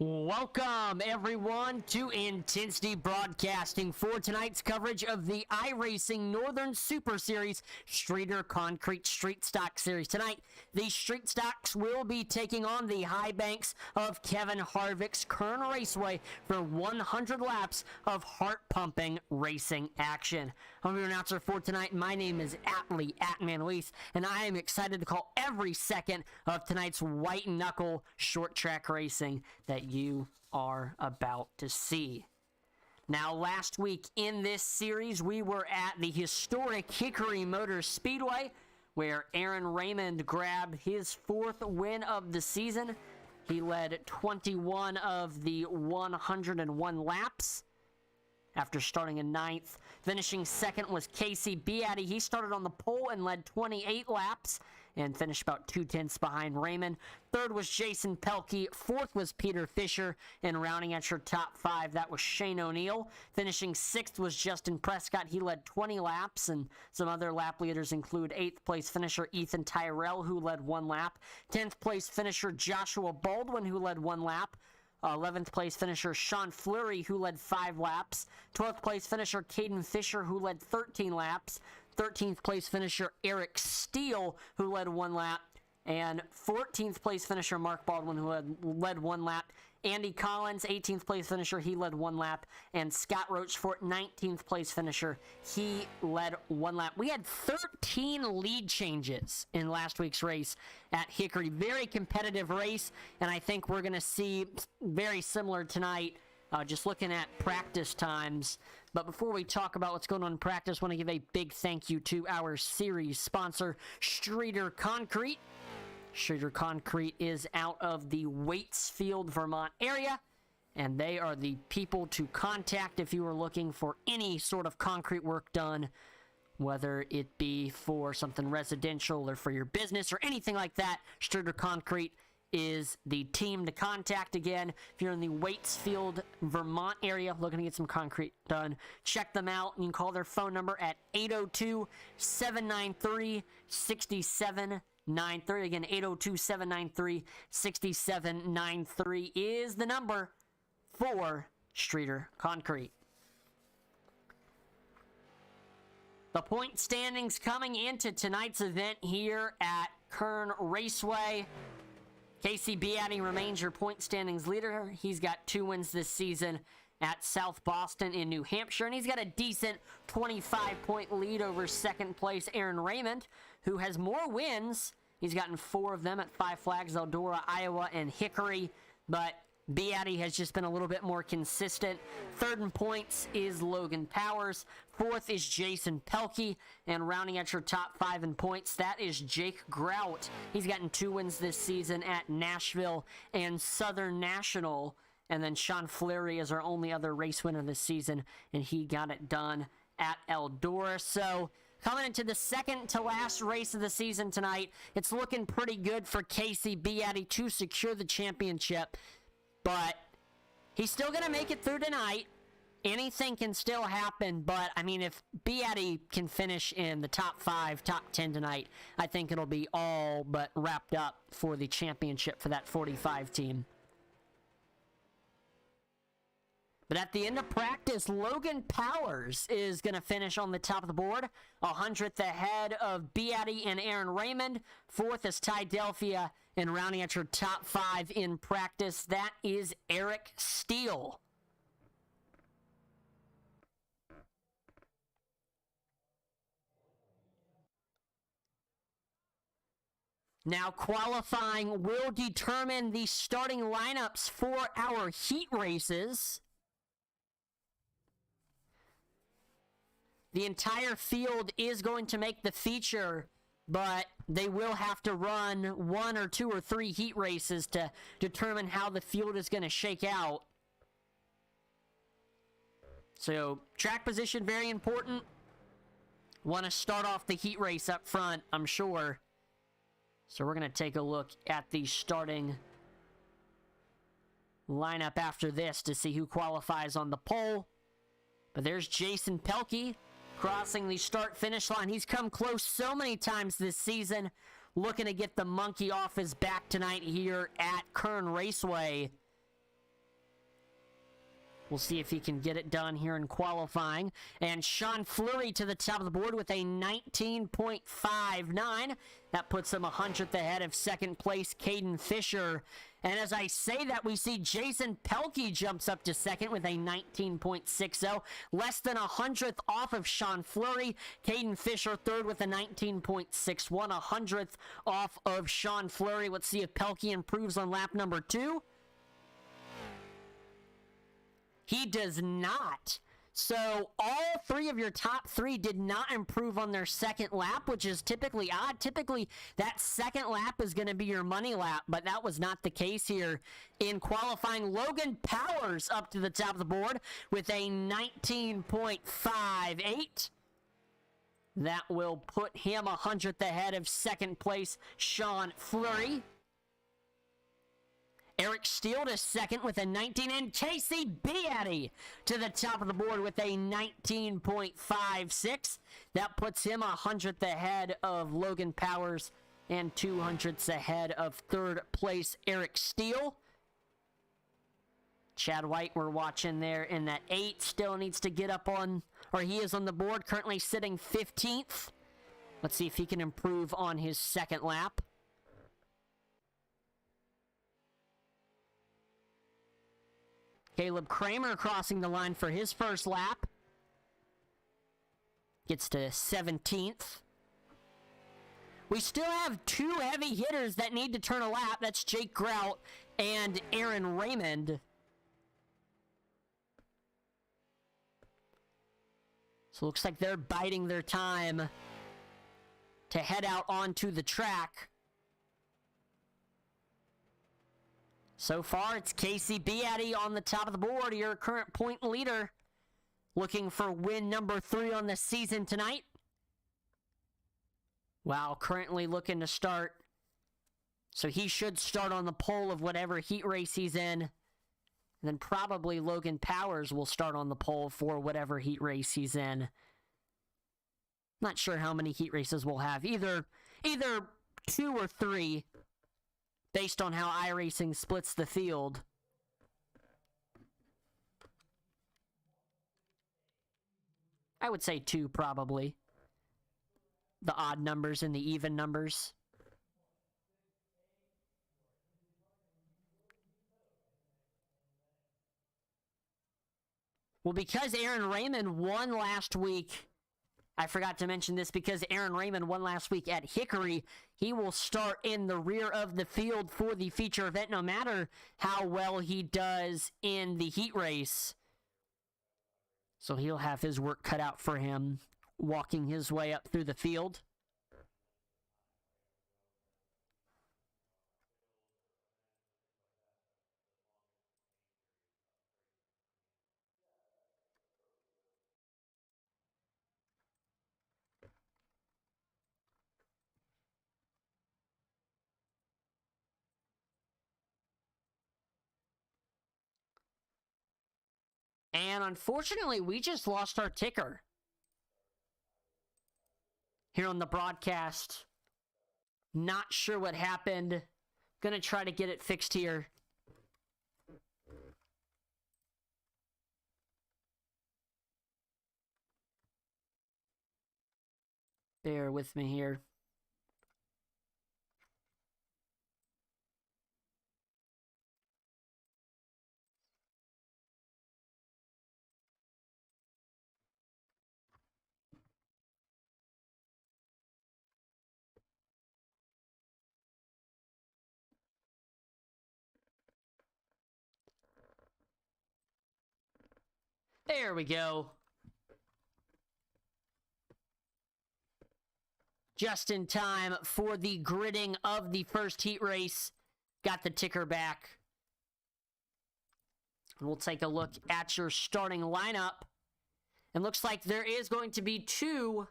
Welcome, everyone, to Intensity Broadcasting for tonight's coverage of the iRacing Northern Super Series Streeter Concrete Street Stock Series. Tonight, the Street Stocks will be taking on the high banks of Kevin Harvick's Kern Raceway for 100 laps of heart-pumping racing action. I'm your announcer for tonight. My name is Atlee @Manwith, and I am excited to call every second of tonight's white-knuckle short-track racing that you are about to see. Now, last week in this series, we were at the historic Hickory Motor Speedway, where Aaron Raymond grabbed his 4th win of the season. He led 21 of the 101 laps after starting in 9th. Finishing 2nd was Casey Beatty. He started on the pole and led 28 laps and finished about 2/10 behind Raymond. 3rd was Jason Pelkey. 4th was Peter Fisher. And rounding at your top 5, that was Shane O'Neill. Finishing 6th was Justin Prescott. He led 20 laps, and some other lap leaders include 8th place finisher Ethan Tyrell, who led 1 lap. 10th place finisher Joshua Baldwin, who led 1 lap. 11th place finisher Sean Fleury, who led 5 laps. 12th place finisher Caden Fisher, who led 13 laps. 13th place finisher Eric Steele, who led 1 lap. And 14th place finisher Mark Baldwin, who led 1 lap. Andy Collins, 18th place finisher, he led 1 lap. And Scott Rochefort, 19th place finisher, he led 1 lap. We had 13 lead changes in last week's race at Hickory. Very competitive race, and I think we're going to see very similar tonight, just looking at practice times. But before we talk about what's going on in practice, I want to give a big thank you to our series sponsor, Streeter Concrete. Streeter Concrete is out of the Waitsfield, Vermont area, and they are the people to contact if you are looking for any sort of concrete work done, whether it be for something residential or for your business or anything like that. Streeter Concrete is the team to contact. Again, if you're in the Waitsfield, Vermont area looking to get some concrete done, check them out. You can call their phone number at 802-793-6793. Again, 802-793-6793 is the number for Streeter Concrete. The point standings coming into tonight's event here at Kern Raceway. Casey Beatty remains your point standings leader. He's got 2 wins this season at South Boston in New Hampshire, and he's got a decent 25-point lead over 2nd place Aaron Raymond, who has more wins. He's gotten 4 of them at Five Flags, Eldora, Iowa, and Hickory, but Beatty has just been a little bit more consistent. 3rd in points is Logan Powers. 4th is Jason Pelkey. And rounding at your top 5 in points, that is Jake Grout. He's gotten 2 wins this season at Nashville and Southern National. And then Sean Fleury is our only other race winner this season, and he got it done at Eldora. So coming into the second to last race of the season tonight, it's looking pretty good for Casey Beatty to secure the championship. But he's still going to make it through tonight. Anything can still happen, but, I mean, if Beatty can finish in the top 5, top 10 tonight, I think it'll be all but wrapped up for the championship for that 45 team. But at the end of practice, Logan Powers is going to finish on the top of the board, 100th ahead of Beatty and Aaron Raymond. 4th is Ty Delphia, and rounding at your top 5 in practice, that is Eric Steele. Now, qualifying will determine the starting lineups for our heat races. The entire field is going to make the feature, but they will have to run 1 or 2 or 3 heat races to determine how the field is going to shake out. So, track position, very important. Want to start off the heat race up front, I'm sure. So we're going to take a look at the starting lineup after this to see who qualifies on the pole. But there's Jason Pelkey crossing the start-finish line. He's come close so many times this season, looking to get the monkey off his back tonight here at Kern Raceway. We'll see if he can get it done here in qualifying. And Sean Fleury to the top of the board with a 19.59. That puts him 100th ahead of second place, Caden Fisher. And as I say that, we see Jason Pelkey jumps up to second with a 19.60. Less than 100th off of Sean Fleury. Caden Fisher third with a 19.61. 100th off of Sean Fleury. Let's see if Pelkey improves on lap number 2. He does not. So all three of your top three did not improve on their second lap, which is typically odd. Typically, that second lap is going to be your money lap, but that was not the case here in qualifying. Logan Powers up to the top of the board with a 19.58. That will put him 100th ahead of second place, Sean Fleury. Eric Steele to second with a 19, and Casey Beatty to the top of the board with a 19.56. That puts him 100th ahead of Logan Powers and 200ths ahead of third place Eric Steele. Chad White, we're watching there in that 8, still needs to get up on, or he is on the board, currently sitting 15th. Let's see if he can improve on his second lap. Caleb Kramer crossing the line for his first lap. Gets to 17th. We still have 2 heavy hitters that need to turn a lap. That's Jake Grout and Aaron Raymond. So it looks like they're biding their time to head out onto the track. So far, it's Casey Beatty on the top of the board, your current point leader, looking for win number 3 on the season tonight. Wow, currently looking to start. So he should start on the pole of whatever heat race he's in. And then probably Logan Powers will start on the pole for whatever heat race he's in. Not sure how many heat races we'll have. Either 2 or 3. Based on how iRacing splits the field. I would say 2, probably. The odd numbers and the even numbers. Well, because Aaron Raymond won last week, I forgot to mention this, because Aaron Raymond won last week at Hickory, he will start in the rear of the field for the feature event, no matter how well he does in the heat race. So he'll have his work cut out for him, walking his way up through the field. And unfortunately, we just lost our ticker here on the broadcast. Not sure what happened. Gonna try to get it fixed here. Bear with me here. There we go. Just in time for the gridding of the first heat race. Got the ticker back. We'll take a look at your starting lineup. And looks like there is going to be 2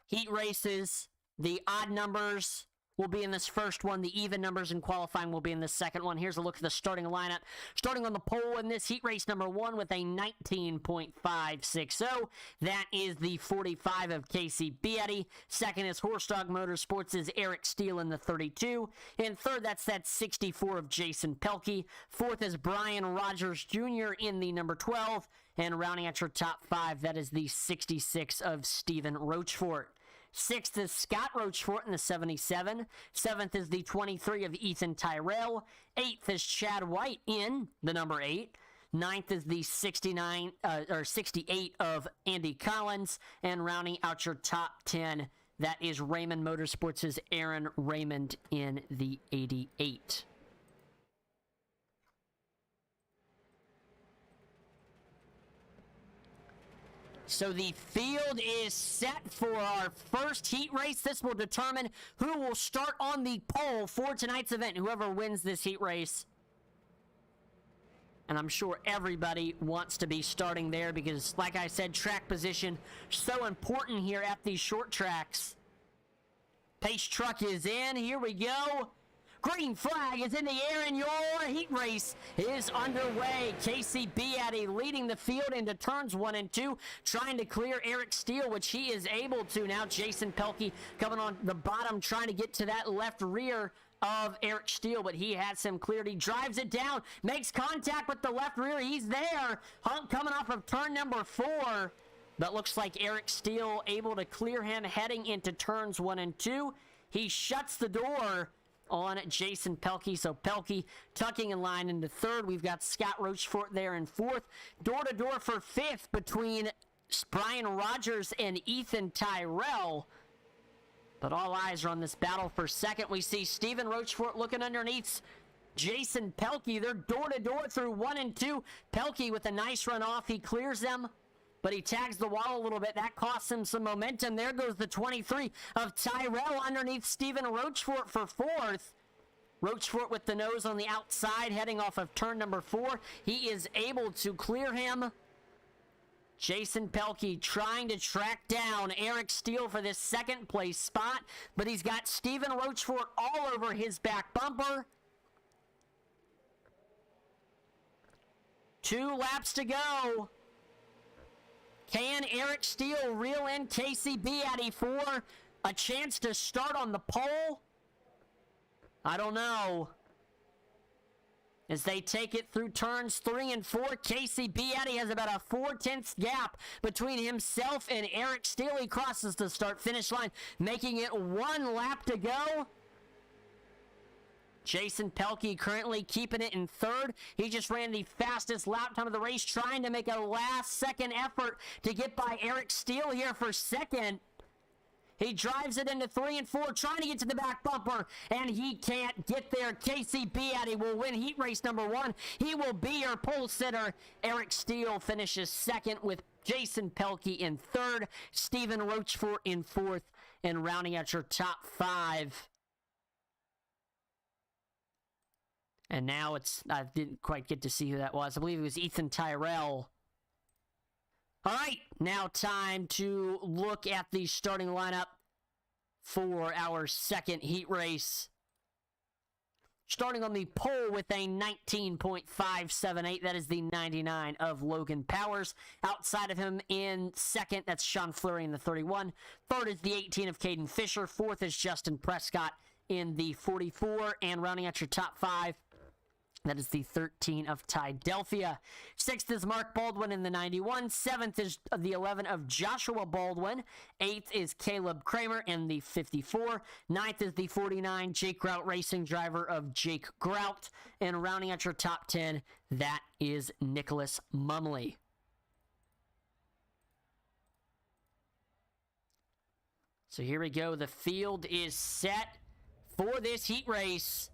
heat races. The odd numbers will be in this first one. The even numbers in qualifying will be in the second one. Here's a look at the starting lineup. Starting on the pole in this heat race number 1 with a 19.560. That is the 45 of Casey Beatty. Second is Horse Dog Motorsports' Eric Steele in the 32. And third, that's that 64 of Jason Pelkey. Fourth is Brian Rogers Jr. in the number 12. And rounding out your top 5, that is the 66 of Stephen Rochefort. Sixth is Scott Rochefort in the 77. Seventh is the 23 of Ethan Tyrell. Eighth is Chad White in the number 8. Ninth is the 68 of Andy Collins. And rounding out your top 10, that is Raymond Motorsports' Aaron Raymond in the 88. So the field is set for our first heat race. This will determine who will start on the pole for tonight's event, whoever wins this heat race. And I'm sure everybody wants to be starting there because, like I said, track position so important here at these short tracks. Pace truck is in. Here we go. Green flag is in the air and your heat race is underway. Casey Beatty leading the field into turns 1 and 2, trying to clear Eric Steele, which he is able to now. Jason Pelkey coming on the bottom, trying to get to that left rear of Eric Steele, but he has him cleared. He drives it down, makes contact with the left rear. He's there. Hunt coming off of turn number 4, but looks like Eric Steele able to clear him heading into turns 1 and 2. He shuts the door on Jason Pelkey. So Pelkey tucking in line into third. We've got Scott Rochefort there in fourth. Door to door for fifth between Brian Rogers and Ethan Tyrell. But all eyes are on this battle for second. We see Stephen Rochefort looking underneath Jason Pelkey. They're door to door through 1 and 2. Pelkey with a nice run off. He clears them, but he tags the wall a little bit. That costs him some momentum. There goes the 23 of Tyrell underneath Stephen Rochefort for fourth. Rochefort with the nose on the outside, heading off of turn number 4. He is able to clear him. Jason Pelkey trying to track down Eric Steele for this second place spot, but he's got Stephen Rochefort all over his back bumper. 2 laps to go. Can Eric Steele reel in Casey Beatty for a chance to start on the pole? I don't know. As they take it through turns 3 and 4, Casey Beatty has about a 4/10 gap between himself and Eric Steele. He crosses the start-finish line, making it 1 lap to go. Jason Pelkey currently keeping it in third. He just ran the fastest lap time of the race, trying to make a last-second effort to get by Eric Steele here for second. He drives it into 3 and 4, trying to get to the back bumper, and he can't get there. Casey Beatty will win heat race number 1. He will be your pole sitter. Eric Steele finishes second with Jason Pelkey in third, Stephen Rochefort in fourth, and rounding out your top 5. And now I didn't quite get to see who that was. I believe it was Ethan Tyrell. All right, now time to look at the starting lineup for our second heat race. Starting on the pole with a 19.578. That is the 99 of Logan Powers. Outside of him in second, that's Sean Fleury in the 31. Third is the 18 of Caden Fisher. Fourth is Justin Prescott in the 44. And rounding out your top 5, that is the 13 of Ty Delphia. Sixth is Mark Baldwin in the 91. Seventh is the 11 of Joshua Baldwin. Eighth is Caleb Kramer in the 54. Ninth is the 49 Jake Grout Racing driver of Jake Grout. And rounding out your top 10, that is Nicholas Mumley. So here we go. The field is set for this heat race.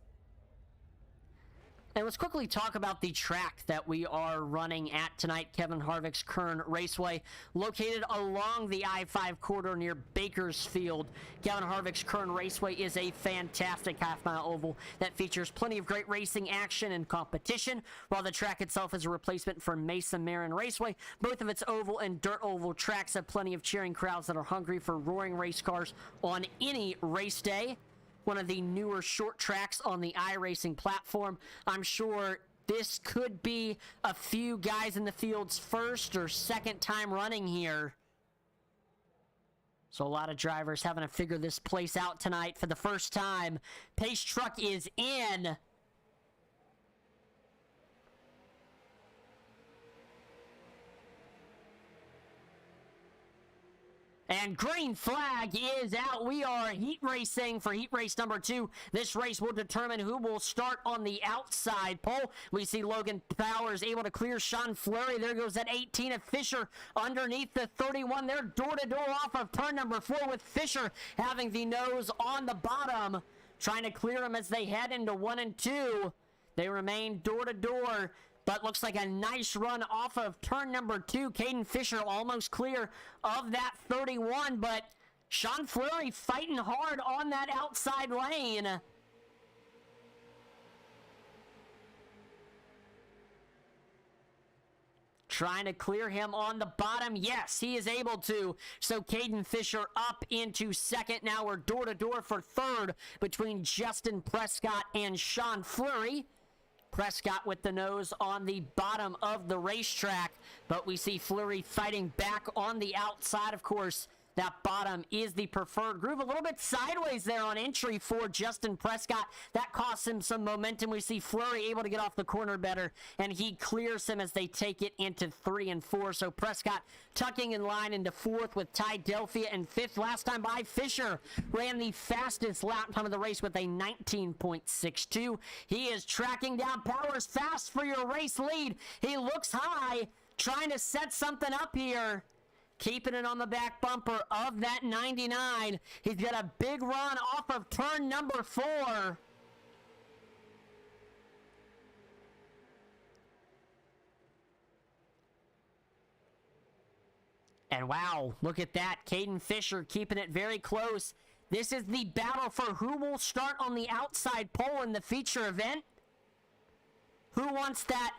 And let's quickly talk about the track that we are running at tonight, Kevin Harvick's Kern Raceway, located along the I-5 corridor near Bakersfield. Kevin Harvick's Kern Raceway is a fantastic half-mile oval that features plenty of great racing action and competition. While the track itself is a replacement for Mesa Marin Raceway, both of its oval and dirt oval tracks have plenty of cheering crowds that are hungry for roaring race cars on any race day. one of the newer short tracks on the iRacing platform. I'm sure this could be a few guys in the field's first or second time running here. So a lot of drivers having to figure this place out tonight for the first time. Pace truck is in. And green flag is out. We are heat racing for heat race number 2. This race will determine who will start on the outside pole. We see Logan Powers able to clear Sean Fleury. There goes that 18 of Fisher underneath the 31. They're door-to-door off of turn number 4 with Fisher having the nose on the bottom, trying to clear them as they head into 1 and 2. They remain door-to-door. But looks like a nice run off of turn number 2. Caden Fisher almost clear of that 31, but Sean Fleury fighting hard on that outside lane. Trying to clear him on the bottom. Yes, he is able to. So Caden Fisher up into second. Now we're door-to-door for third between Justin Prescott and Sean Fleury. Prescott with the nose on the bottom of the racetrack, but we see Fleury fighting back on the outside. Of course, that bottom is the preferred groove. A little bit sideways there on entry for Justin Prescott. That costs him some momentum. We see Fleury able to get off the corner better, and he clears him as they take it into 3 and 4. So Prescott tucking in line into 4th with Ty Delphia in 5th. Last time by, Fisher ran the fastest lap time of the race with a 19.62. He is tracking down Powers fast for your race lead. He looks high, trying to set something up here. Keeping it on the back bumper of that 99. He's got a big run off of turn number 4. And wow, look at that. Caden Fisher keeping it very close. This is the battle for who will start on the outside pole in the feature event. Who wants that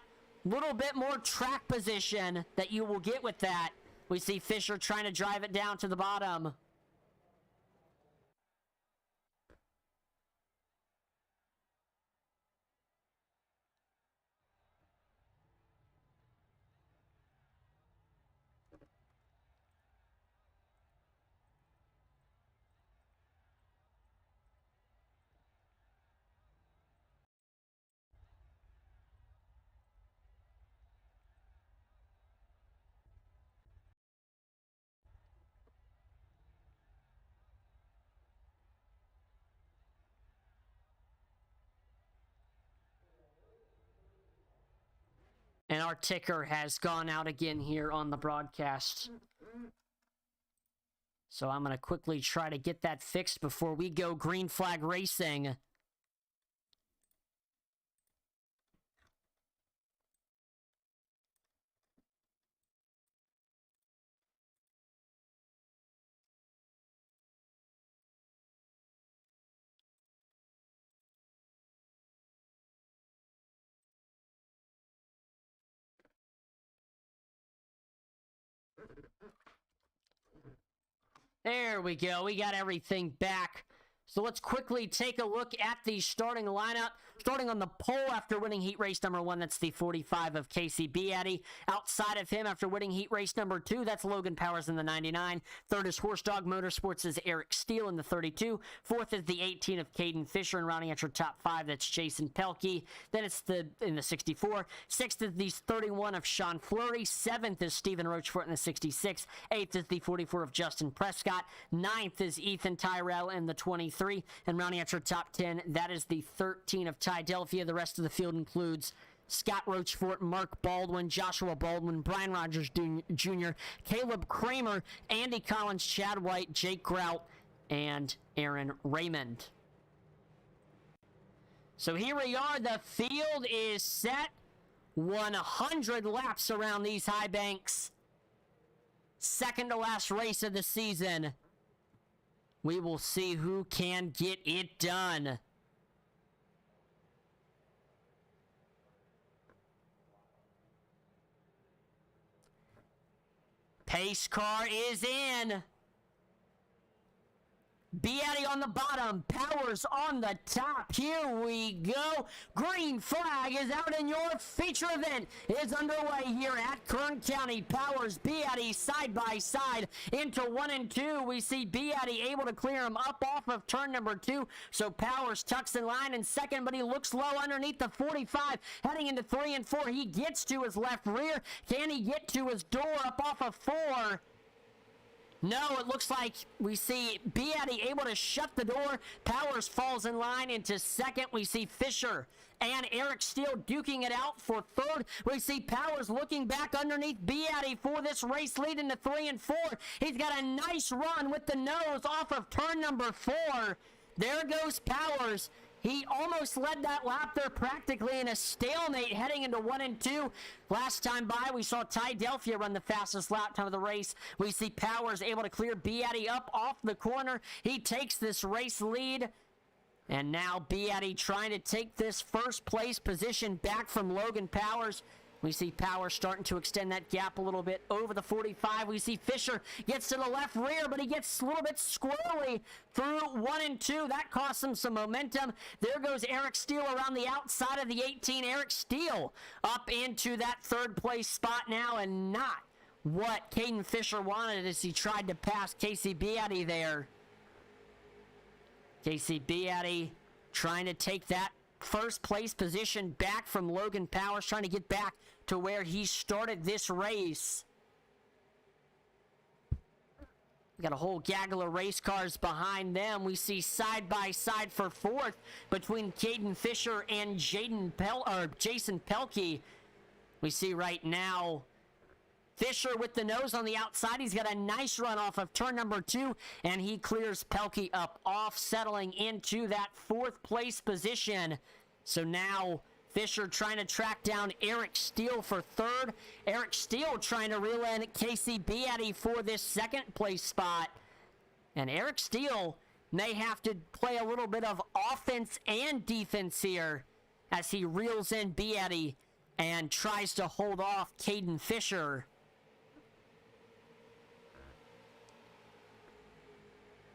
little bit more track position that you will get with that? We see Fisher trying to drive it down to the bottom. And our ticker has gone out again here on the broadcast. So I'm going to quickly try to get that fixed before we go green flag racing. There we go. We got everything back. So let's quickly take a look at the starting lineup. Starting on the pole after winning heat race number 1, that's the 45 of Casey Beatty. Outside of him after winning heat race number 2, that's Logan Powers in the 99. Third is Horse Dog Motorsports' Eric Steele in the 32. Fourth is the 18 of Caden Fisher, and rounding out your top 5, that's Jason Pelkey. Then it's in the 64. Sixth is the 31 of Sean Fleury. Seventh is Stephen Rochefort in the 66. Eighth is the 44 of Justin Prescott. Ninth is Ethan Tyrell in the 23. And rounding out your top 10, that is the 13 of Ty Delphia. The rest of the field includes Scott Rochefort, Mark Baldwin, Joshua Baldwin, Brian Rogers Jr., Caleb Kramer, Andy Collins, Chad White, Jake Grout, and Aaron Raymond. So here we are. The field is set. 100 laps around these high banks. Second to last race of the season. We will see who can get it done. Pace car is in. Beatty on the bottom, Powers on the top. Here we go. Green flag is out, and your feature event is underway here at Kern County. Powers, Beatty side by side into 1 and 2. We see Beatty able to clear him up off of turn number 2. So Powers tucks in line in second, but he looks low underneath the 45. Heading into 3 and 4, he gets to his left rear. Can he get to his door up off of 4? No, it looks like we see Beatty able to shut the door. Powers falls in line into second. We see Fisher and Eric Steele duking it out for third. We see Powers looking back underneath Beatty for this race lead into 3 and 4. He's got a nice run with the nose off of turn number 4. There goes Powers. He almost led that lap there practically in a stalemate heading into 1 and 2. Last time by, we saw Ty Delphia run the fastest lap time of the race. We see Powers able to clear Beatty up off the corner. He takes this race lead. And now Beatty trying to take this first place position back from Logan Powers. We see Powers starting to extend that gap a little bit over the 45. We see Fisher gets to the left rear, but he gets a little bit squirrely through 1 and 2. That costs him some momentum. There goes Eric Steele around the outside of the 18. Eric Steele up into that third place spot now, and not what Caden Fisher wanted as he tried to pass Casey Beatty there. Casey Beatty trying to take that first place position back from Logan Powers, trying to get back to where he started this race. We got a whole gaggle of race cars behind them. We see side by side for fourth between Caden Fisher and Jason Pelkey. We see right now Fisher with the nose on the outside. He's got a nice run off of turn number 2, and he clears Pelkey up off, settling into that fourth place position. So now Fisher trying to track down Eric Steele for third. Eric Steele trying to reel in Casey Beatty for this second place spot. And Eric Steele may have to play a little bit of offense and defense here as he reels in Beatty and tries to hold off Caden Fisher.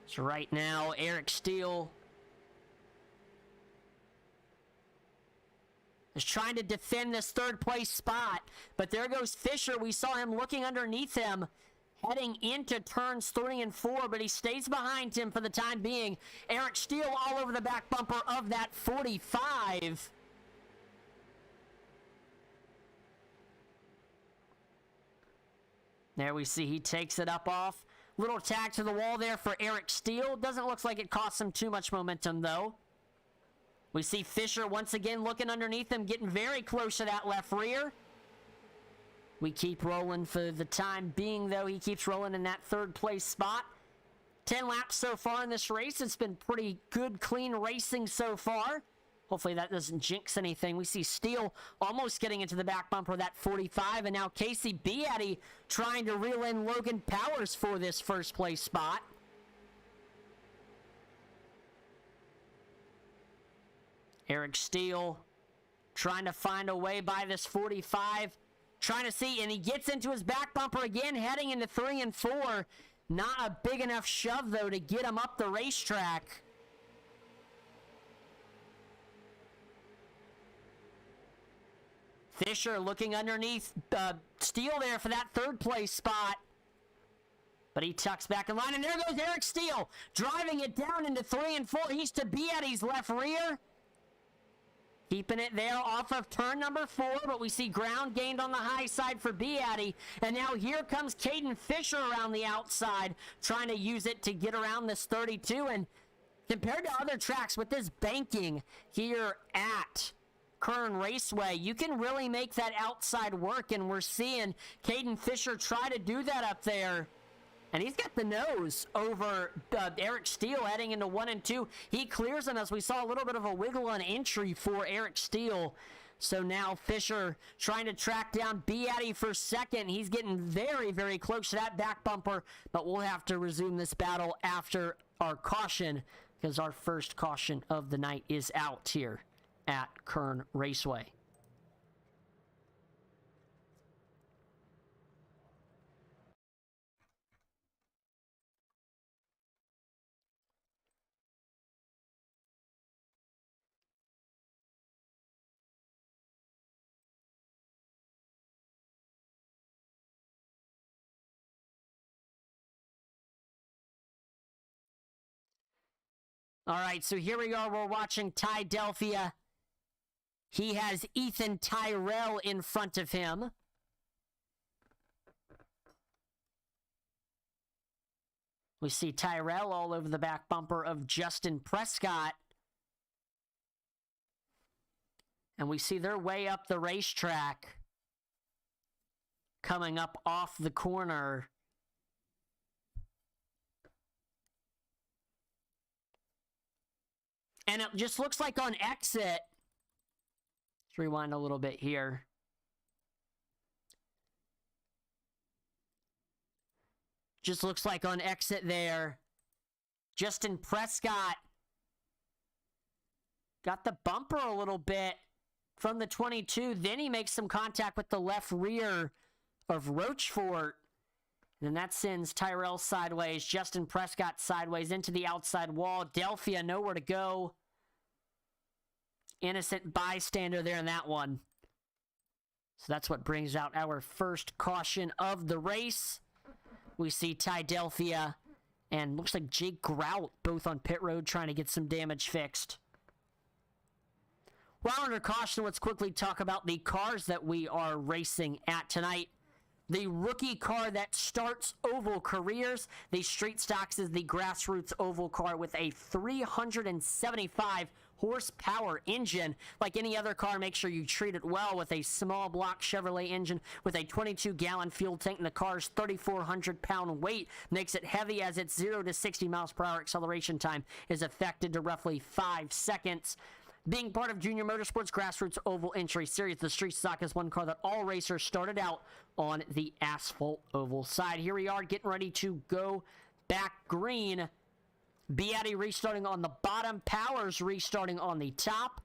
So right now, Eric Steele is trying to defend this third place spot, but there goes Fisher. We saw him looking underneath him heading into turns 3 and 4, but he stays behind him for the time being. Eric Steele all over the back bumper of that 45. There we see he takes it up off. Little tag to the wall there for Eric Steele. Doesn't look like it costs him too much momentum, though. We see Fisher once again looking underneath him, getting very close to that left rear. We keep rolling for the time being, though. He keeps rolling in that third place spot. 10 laps so far in this race. It's been pretty good, clean racing so far. Hopefully that doesn't jinx anything. We see Steele almost getting into the back bumper of that 45, and now Casey Beatty trying to reel in Logan Powers for this first place spot. Eric Steele trying to find a way by this 45, trying to see, and he gets into his back bumper again, heading into 3 and 4. Not a big enough shove, though, to get him up the racetrack. Fisher looking underneath Steele there for that third place spot. But he tucks back in line, and there goes Eric Steele, driving it down into 3 and 4. He's to Beatty's left rear. Keeping it there off of turn number 4, but we see ground gained on the high side for Beatty. And now here comes Caden Fisher around the outside, trying to use it to get around this 32. And compared to other tracks with this banking here at Kern Raceway, you can really make that outside work, and we're seeing Caden Fisher try to do that up there. And he's got the nose over Eric Steele heading into 1 and 2. He clears him as we saw a little bit of a wiggle on entry for Eric Steele. So now Fisher trying to track down Beatty for second. He's getting very, very close to that back bumper, but we'll have to resume this battle after our caution, because our first caution of the night is out here at Kern Raceway. All right, so here we are. We're watching Philadelphia. He has Ethan Tyrrell in front of him. We see Tyrrell all over the back bumper of Justin Prescott. And we see they're way up the racetrack. Coming up off the corner. And it just looks like on exit. Let's rewind a little bit here. Just looks like on exit there. Justin Prescott got the bumper a little bit from the 22. Then he makes some contact with the left rear of Rochefort. And that sends Tyrrell sideways. Justin Prescott sideways into the outside wall. Delphia nowhere to go. Innocent bystander there in that one. So that's what brings out our first caution of the race. We see Delphia and looks like Jake Grout both on pit road trying to get some damage fixed. While under caution, let's quickly talk about the cars that we are racing at tonight. The rookie car that starts oval careers, the Street Stocks is the grassroots oval car with a 375 horsepower engine. Like any other car, make sure you treat it well with a small block Chevrolet engine with a 22-gallon fuel tank, and the car's 3,400-pound weight makes it heavy, as its 0 to 60 miles per hour acceleration time is affected to roughly 5 seconds. Being part of Junior Motorsports Grassroots Oval Entry Series, the Street Stock is one car that all racers started out on the asphalt oval side. Here we are getting ready to go back green. Beatty restarting on the bottom, Powers restarting on the top.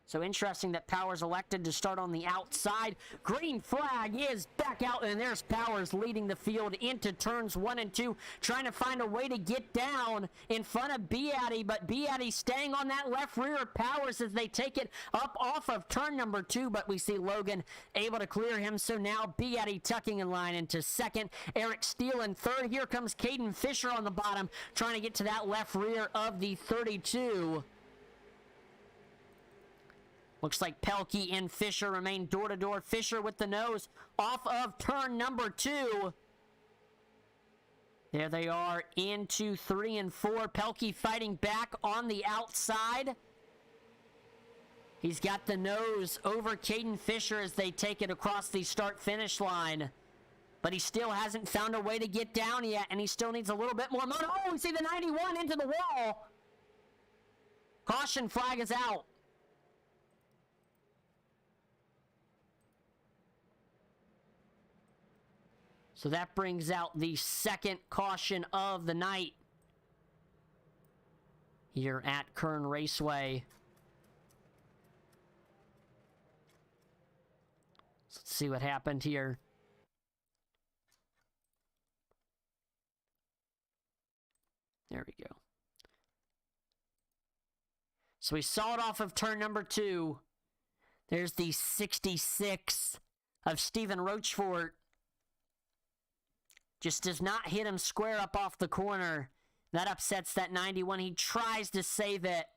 So interesting that Powers elected to start on the outside. Green flag is back out, and there's Powers leading the field into turns 1 and 2, trying to find a way to get down in front of Beatty, but Beatty staying on that left rear of Powers as they take it up off of turn number 2, but we see Logan able to clear him, so now Beatty tucking in line into second, Eric Steele in third. Here comes Caden Fisher on the bottom, trying to get to that left rear of the 32. Looks like Pelkey and Fisher remain door-to-door. Fisher with the nose off of turn number 2. There they are into 3 and 4. Pelkey fighting back on the outside. He's got the nose over Caden Fisher as they take it across the start-finish line. But he still hasn't found a way to get down yet, and he still needs a little bit more motor. Oh, we see the 91 into the wall. Caution flag is out. So that brings out the second caution of the night here at Kern Raceway. Let's see what happened here. There we go. So we saw it off of turn number 2. There's the 66 of Stephen Rochefort. Just does not hit him square up off the corner. That upsets that 91. He tries to save it,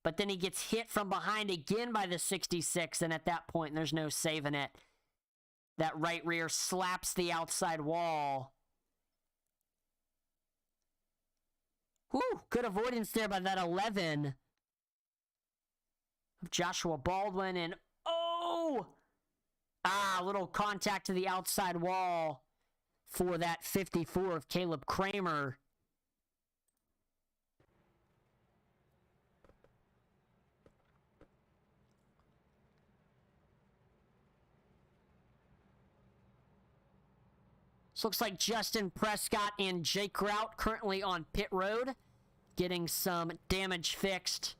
but then he gets hit from behind again by the 66, and at that point, there's no saving it. That right rear slaps the outside wall. Whew, good avoidance there by that 11 of Joshua Baldwin, and oh! A little contact to the outside wall for that 54 of Caleb Kramer. This looks like Justin Prescott and Jake Grout currently on pit road, getting some damage fixed.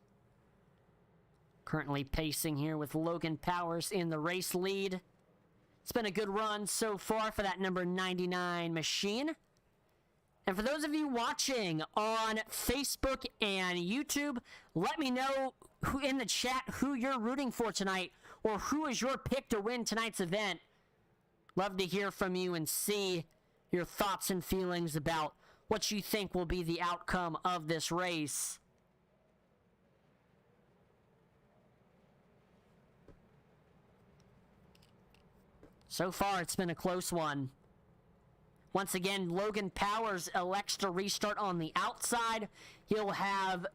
Currently pacing here with Logan Powers in the race lead. It's been a good run so far for that number 99 machine. And for those of you watching on Facebook and YouTube, let me know who in the chat who you're rooting for tonight, or who is your pick to win tonight's event. Love to hear from you and see your thoughts and feelings about what you think will be the outcome of this race. So far, it's been a close one. Once again, Logan Powers elects to restart on the outside. He'll have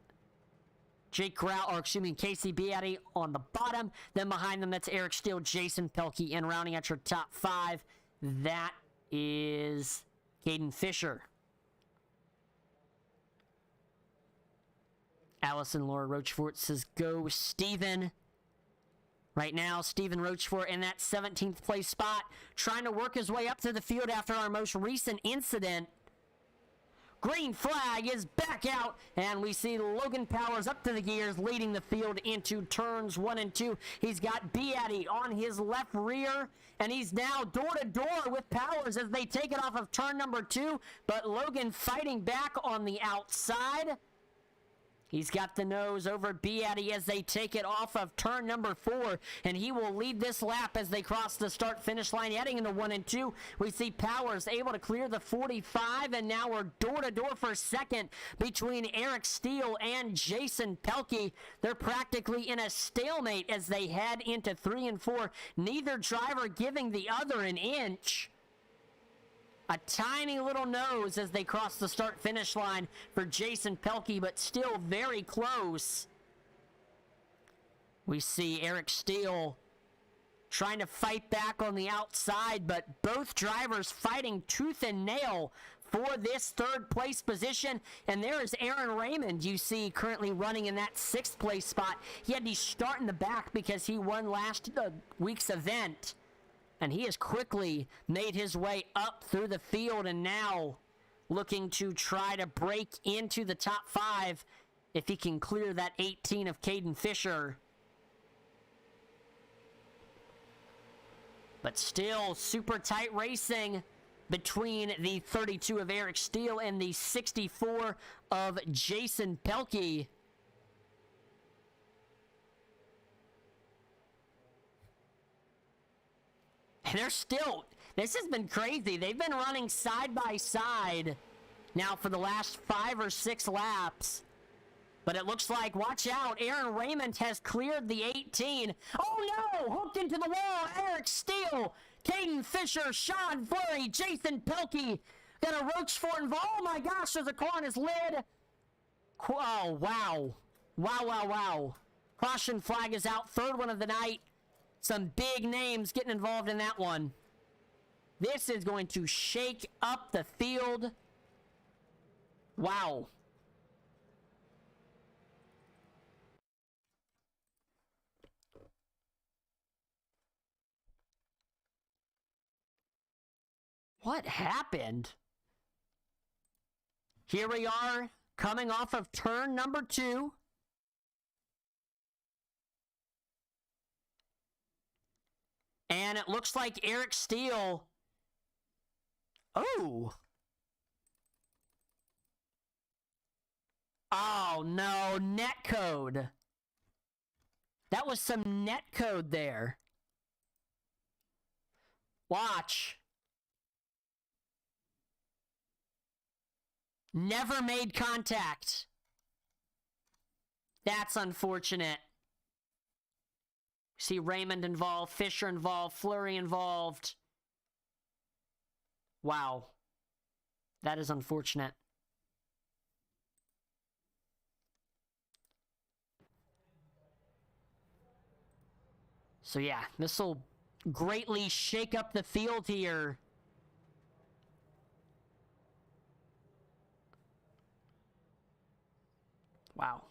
Casey Beatty on the bottom. Then behind them, that's Eric Steele, Jason Pelkey, and rounding out your top 5, that is Caden Fisher. Allison Laura Rochefort says, go Steven. Right now, Steven Rochefort in that 17th place spot, trying to work his way up to the field after our most recent incident. Green flag is back out, and we see Logan Powers up to the gears, leading the field into turns 1 and 2. He's got Beatty on his left rear, and he's now door-to-door with Powers as they take it off of turn number 2, but Logan fighting back on the outside. He's got the nose over Beatty as they take it off of turn number 4, and he will lead this lap as they cross the start-finish line, heading into 1 and 2. We see Powers able to clear the 45, and now we're door-to-door for second between Eric Steele and Jason Pelkey. They're practically in a stalemate as they head into 3 and 4, neither driver giving the other an inch. A tiny little nose as they cross the start-finish line for Jason Pelkey, but still very close. We see Eric Steele trying to fight back on the outside, but both drivers fighting tooth and nail for this 3rd place position. And there is Aaron Raymond, you see, currently running in that 6th place spot. He had to start in the back because he won last week's event. And he has quickly made his way up through the field and now looking to try to break into the top 5 if he can clear that 18 of Caden Fisher. But still super tight racing between the 32 of Eric Steele and the 64 of Jason Pelkey. And they're still, this has been crazy. They've been running side by side now for the last 5 or 6 laps. But it looks like, watch out, Aaron Raymond has cleared the 18. Oh no, hooked into the wall, Eric Steele, Caden Fisher, Sean Fleury, Jason Pelkey. Got a Rochefort involved. Oh my gosh, there's a car on his lid. Oh, wow. Wow. Caution flag is out, 3rd one of the night. Some big names getting involved in that one. This is going to shake up the field. Wow. What happened? Here we are, coming off of turn number 2. And it looks like Eric Steele. Oh. Oh, no. Netcode. That was some netcode there. Watch. Never made contact. That's unfortunate. See Raymond involved, Fisher involved, Fleury involved. Wow. That is unfortunate. So yeah, this will greatly shake up the field here. Wow.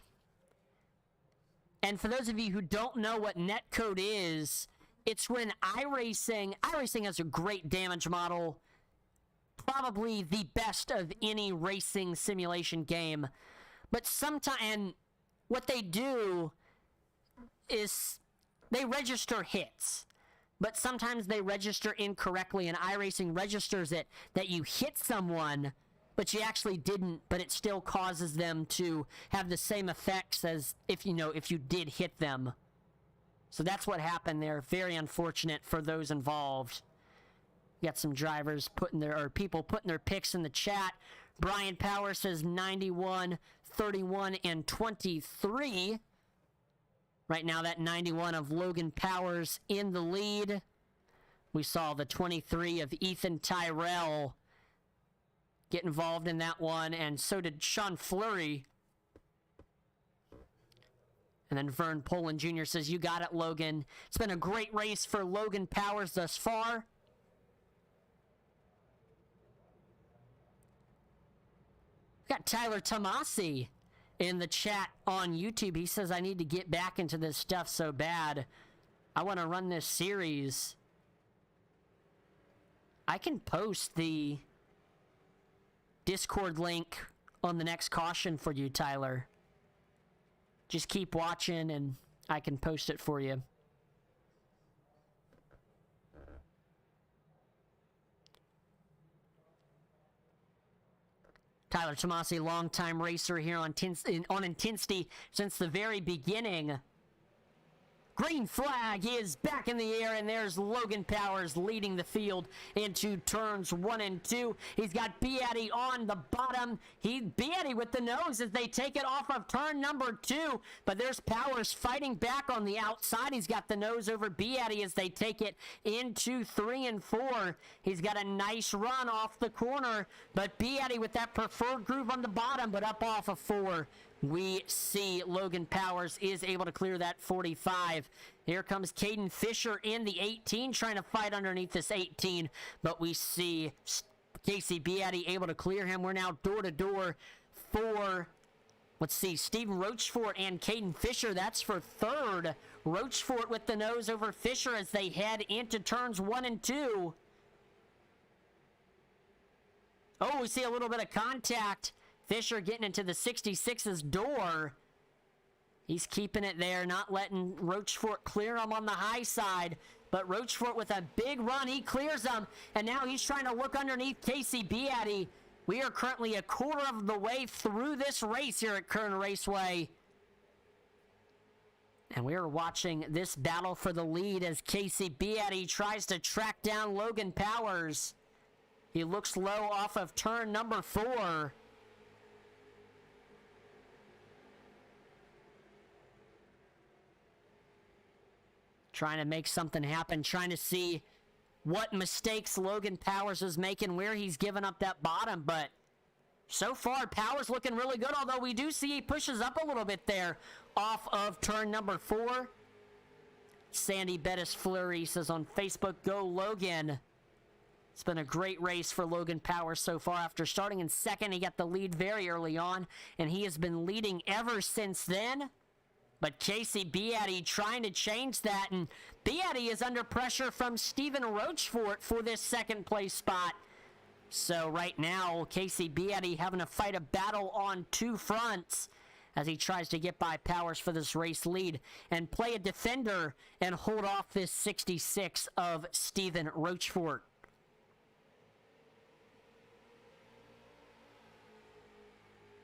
And for those of you who don't know what netcode is, it's when iRacing has a great damage model, probably the best of any racing simulation game. But sometimes, and what they do is they register hits, but sometimes they register incorrectly, and iRacing registers it that you hit someone, but you actually didn't, but it still causes them to have the same effects as if you did hit them. So that's what happened there. Very unfortunate for those involved. We got some drivers people putting their picks in the chat. Brian Power says 91, 31, and 23. Right now, that 91 of Logan Powers in the lead. We saw the 23 of Ethan Tyrell get involved in that one, and so did Sean Fleury. And then Vern Poland Jr. says, "You got it, Logan." It's been a great race for Logan Powers thus far. Got Tyler Tomasi in the chat on YouTube. He says, "I need to get back into this stuff so bad. I want to run this series." I can post the Discord link on the next caution for you, Tyler. Just keep watching and I can post it for you. Tyler Tomasi, longtime racer here on Intensity since the very beginning. Green flag is back in the air, and there's Logan Powers leading the field into turns 1 and 2. He's got Beatty on the bottom. Beatty with the nose as they take it off of turn number 2, but there's Powers fighting back on the outside. He's got the nose over Beatty as they take it into 3 and 4. He's got a nice run off the corner, but Beatty with that preferred groove on the bottom, but up off of 4. We see Logan Powers is able to clear that 45. Here comes Caden Fisher in the 18, trying to fight underneath this 18, but we see Casey Beatty able to clear him. We're now door to door for, let's see, Stephen Rochefort and Caden Fisher. That's for third. Rochefort with the nose over Fisher as they head into turns 1 and 2. Oh, we see a little bit of contact. Fisher getting into the 66's door. He's keeping it there, not letting Rochefort clear him on the high side. But Rochefort with a big run, he clears him. And now he's trying to look underneath Casey Beatty. We are currently a quarter of the way through this race here at Kern Raceway. And we are watching this battle for the lead as Casey Beatty tries to track down Logan Powers. He looks low off of turn number 4. Trying to make something happen, trying to see what mistakes Logan Powers is making, where he's given up that bottom, but so far, Powers looking really good, although we do see he pushes up a little bit there off of turn number 4. Sandy Bettis Fleury says on Facebook, "Go Logan." It's been a great race for Logan Powers so far. After starting in second, he got the lead very early on, and he has been leading ever since then. But Casey Beatty trying to change that, and Beatty is under pressure from Stephen Rochefort for this second place spot. So right now, Casey Beatty having to fight a battle on 2 fronts as he tries to get by Powers for this race lead and play a defender and hold off this 66 of Stephen Rochefort.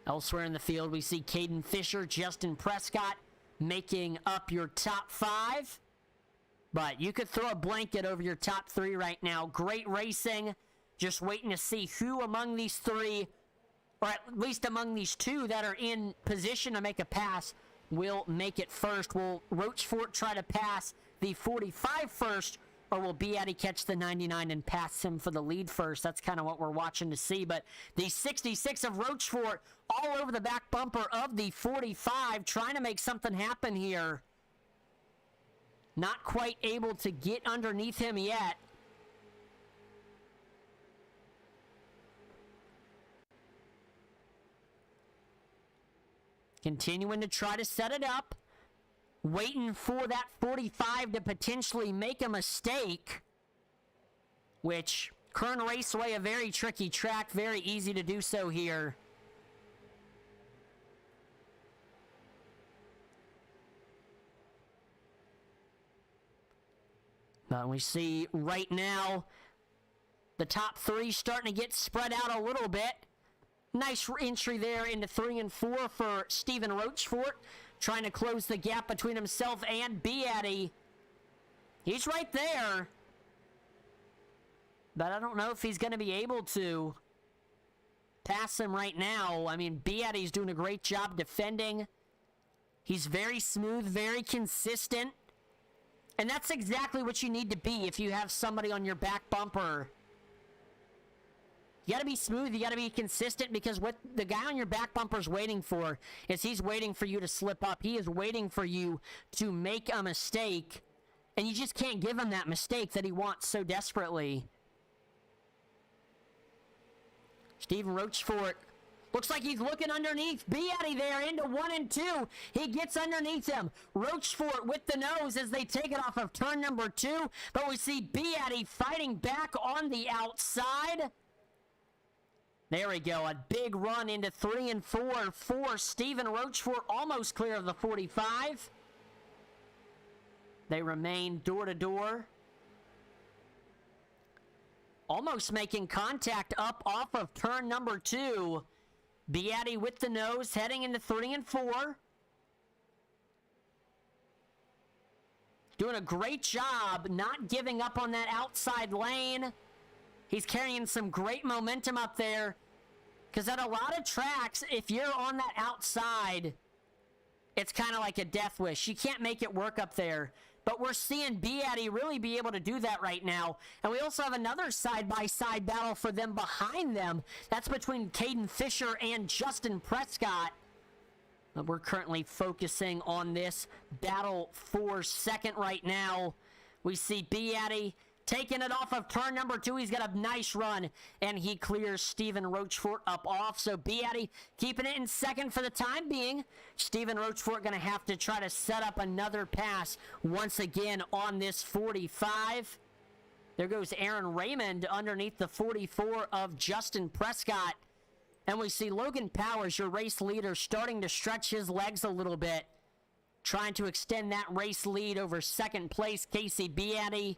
Elsewhere in the field, we see Caden Fisher, Justin Prescott making up your top 5. But you could throw a blanket over your top 3 right now. Great racing. Just waiting to see who among these 3, or at least among these 2 that are in position to make a pass, will make it first. Will Rochefort try to pass the 45 first, or will Beatty catch the 99 and pass him for the lead first? That's kind of what we're watching to see. But the 66 of Rochefort all over the back bumper of the 45, trying to make something happen here. Not quite able to get underneath him yet. Continuing to try to set it up. Waiting for that 45 to potentially make a mistake. Which, Kern Raceway, a very tricky track. Very easy to do so here. But we see right now the top 3 starting to get spread out a little bit. Nice entry there into 3 and 4 for Stephen Rochefort, trying to close the gap between himself and Beatty. He's right there, but I don't know if he's going to be able to pass him right now. I mean, Beatty's doing a great job defending. He's very smooth, very consistent. And that's exactly what you need to be if you have somebody on your back bumper. You gotta be smooth, you gotta be consistent, because what the guy on your back bumper is waiting for is he's waiting for you to slip up. He is waiting for you to make a mistake, and you just can't give him that mistake that he wants so desperately. Steven Rochefort looks like he's looking underneath Beatty there into 1 and 2. He gets underneath him. Rochefort with the nose as they take it off of turn number 2. But we see Beatty fighting back on the outside. There we go. A big run into 3 and 4 for Steven Rochefort, almost clear of the 45. They remain door to door. Almost making contact up off of turn number 2. Beatty with the nose heading into 3 and 4. Doing a great job not giving up on that outside lane. He's carrying some great momentum up there. Because at a lot of tracks, if you're on that outside, it's kind of like a death wish. You can't make it work up there. But we're seeing Beatty really be able to do that right now. And we also have another side-by-side battle for them behind them. That's between Caden Fisher and Justin Prescott. But we're currently focusing on this battle for second right now. We see Beatty taking it off of turn number 2. He's got a nice run, and he clears Steven Rochefort up off. So Beatty keeping it in second for the time being. Steven Rochefort going to have to try to set up another pass once again on this 45. There goes Aaron Raymond underneath the 44 of Justin Prescott. And we see Logan Powers, your race leader, starting to stretch his legs a little bit, trying to extend that race lead over second place Casey Beatty.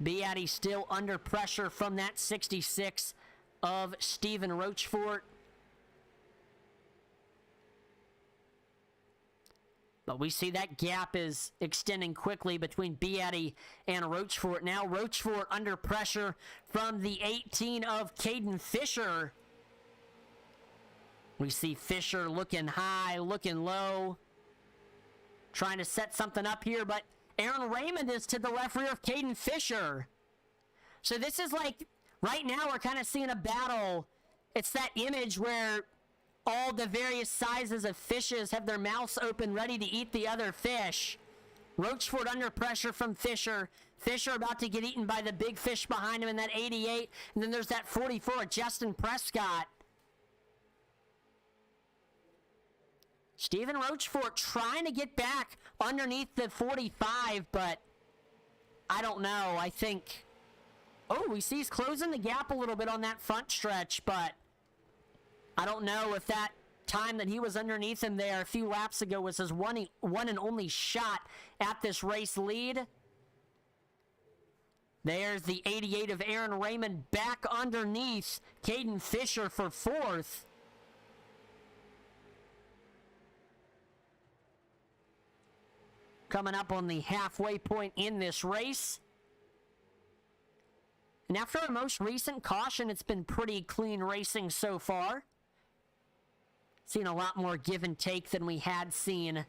Beatty still under pressure from that 66 of Steven Rochefort. But we see that gap is extending quickly between Beatty and Rochefort. Now Rochefort under pressure from the 18 of Caden Fisher. We see Fisher looking high, looking low, trying to set something up here, but Aaron Raymond is to the left rear of Caden Fisher. So this is like, right now we're kind of seeing a battle. It's that image where all the various sizes of fishes have their mouths open, ready to eat the other fish. Rochefort under pressure from Fisher. Fisher about to get eaten by the big fish behind him in that 88. And then there's that 44 of Justin Prescott. Steven Rochefort trying to get back underneath the 45, but I don't know. I think... Oh, we see he's closing the gap a little bit on that front stretch, but I don't know if that time that he was underneath him there a few laps ago was his one and only shot at this race lead. There's the 88 of Aaron Raymond back underneath Caden Fisher for fourth. Coming up on the halfway point in this race. And after our most recent caution, it's been pretty clean racing so far. Seen a lot more give and take than we had seen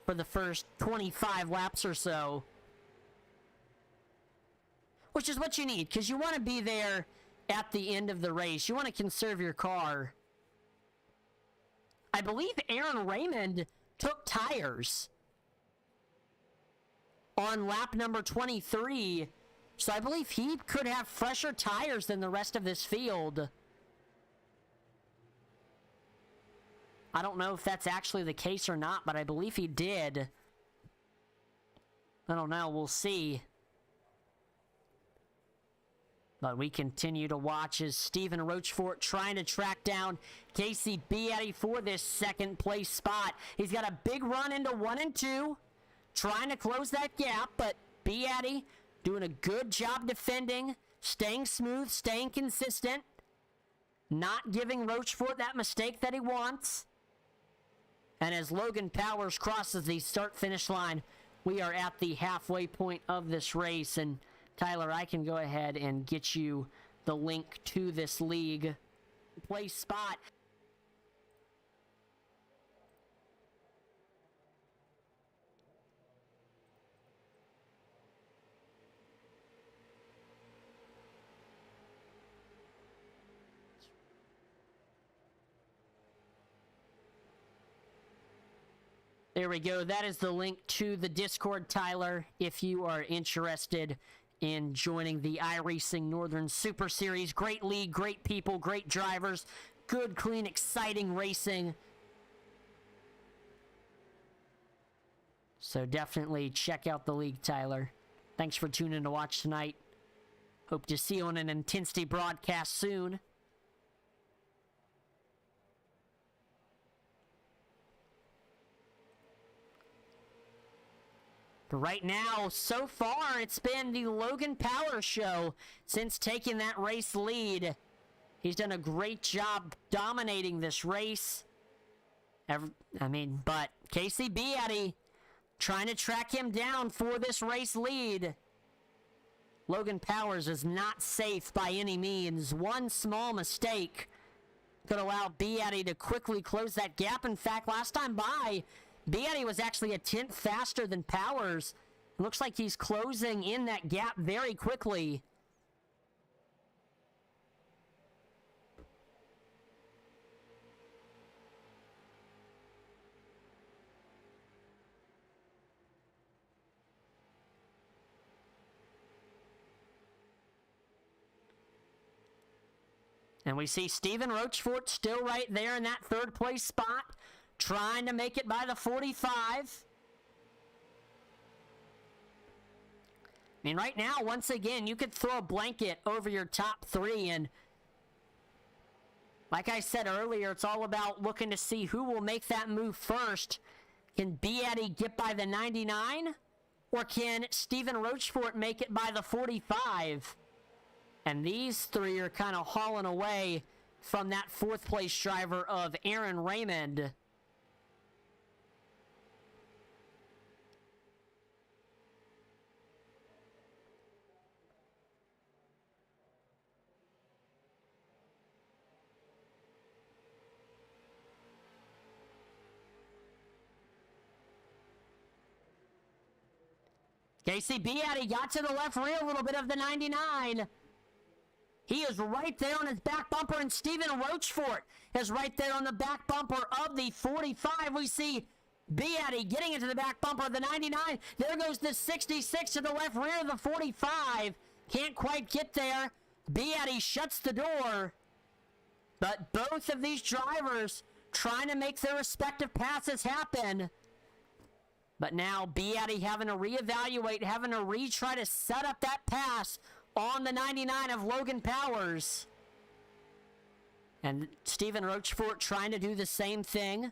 for the first 25 laps or so. Which is what you need, because you want to be there at the end of the race. You want to conserve your car. I believe Aaron Raymond took tires on lap number 23, so I believe he could have fresher tires than the rest of this field. I don't know if that's actually the case or not, but I believe he did. I don't know, we'll see. But we continue to watch as Steven Rochefort trying to track down Casey Beatty for this second place spot. He's got a big run into 1 and 2. Trying to close that gap, but Beatty doing a good job defending, staying smooth, staying consistent, not giving Rochefort that mistake that he wants. And as Logan Powers crosses the start-finish line, we are at the halfway point of this race. And Tyler, I can go ahead and get you the link to this league play spot. There we go. That is the link to the Discord, Tyler, if you are interested in joining the iRacing Northern Super Series. Great league, great people, great drivers, good, clean, exciting racing. So definitely check out the league, Tyler. Thanks for tuning in to watch tonight. Hope to see you on an Intensity broadcast soon. But right now, so far, it's been the Logan Power show since taking that race lead. He's done a great job dominating this race. But Casey Beatty trying to track him down for this race lead. Logan Powers is not safe by any means. One small mistake could allow Beatty to quickly close that gap. In fact, last time by, Beatty was actually a tenth faster than Powers. It looks like he's closing in that gap very quickly. And we see Steven Rochefort still right there in that third place spot, trying to make it by the 45. I mean, right now, once again, you could throw a blanket over your top three, and like I said earlier, it's all about looking to see who will make that move first. Can Beatty get by the 99, or can Steven Rochefort make it by the 45? And these three are kind of hauling away from that fourth place driver of Aaron Raymond. Casey Beatty got to the left rear a little bit of the 99. He is right there on his back bumper, and Steven Rochefort is right there on the back bumper of the 45. We see Beatty getting into the back bumper of the 99. There goes the 66 to the left rear of the 45. Can't quite get there. Beatty shuts the door. But both of these drivers trying to make their respective passes happen. But now Beatty having to reevaluate, having to retry to set up that pass on the 99 of Logan Powers. And Steven Rochefort trying to do the same thing.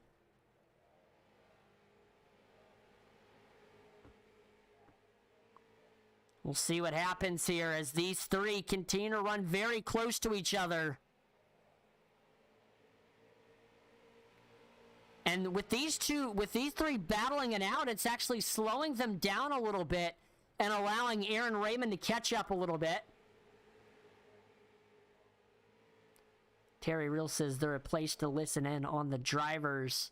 We'll see what happens here as these three continue to run very close to each other. And with these three battling it out, it's actually slowing them down a little bit and allowing Aaron Raymond to catch up a little bit. Terry Real says they're a place to listen in on the drivers.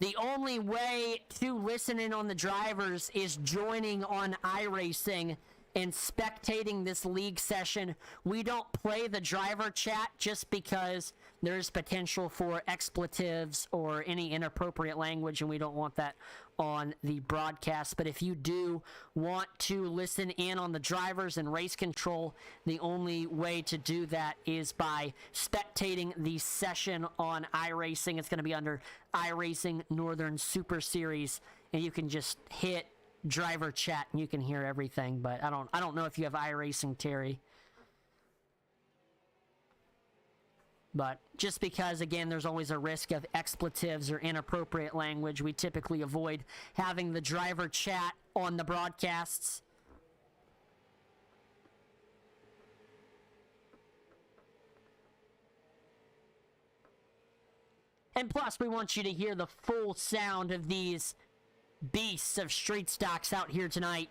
The only way to listen in on the drivers is joining on iRacing and spectating this league session. We don't play the driver chat just because there's potential for expletives or any inappropriate language, and we don't want that on the broadcast. But if you do want to listen in on the drivers and race control, the only way to do that is by spectating the session on iRacing. It's going to be under iRacing Northern Super Series, and you can just hit driver chat and you can hear everything. But I don't know if you have iRacing, Terry. But just because, again, there's always a risk of expletives or inappropriate language, we typically avoid having the driver chat on the broadcasts. And plus, we want you to hear the full sound of these beasts of street stocks out here tonight.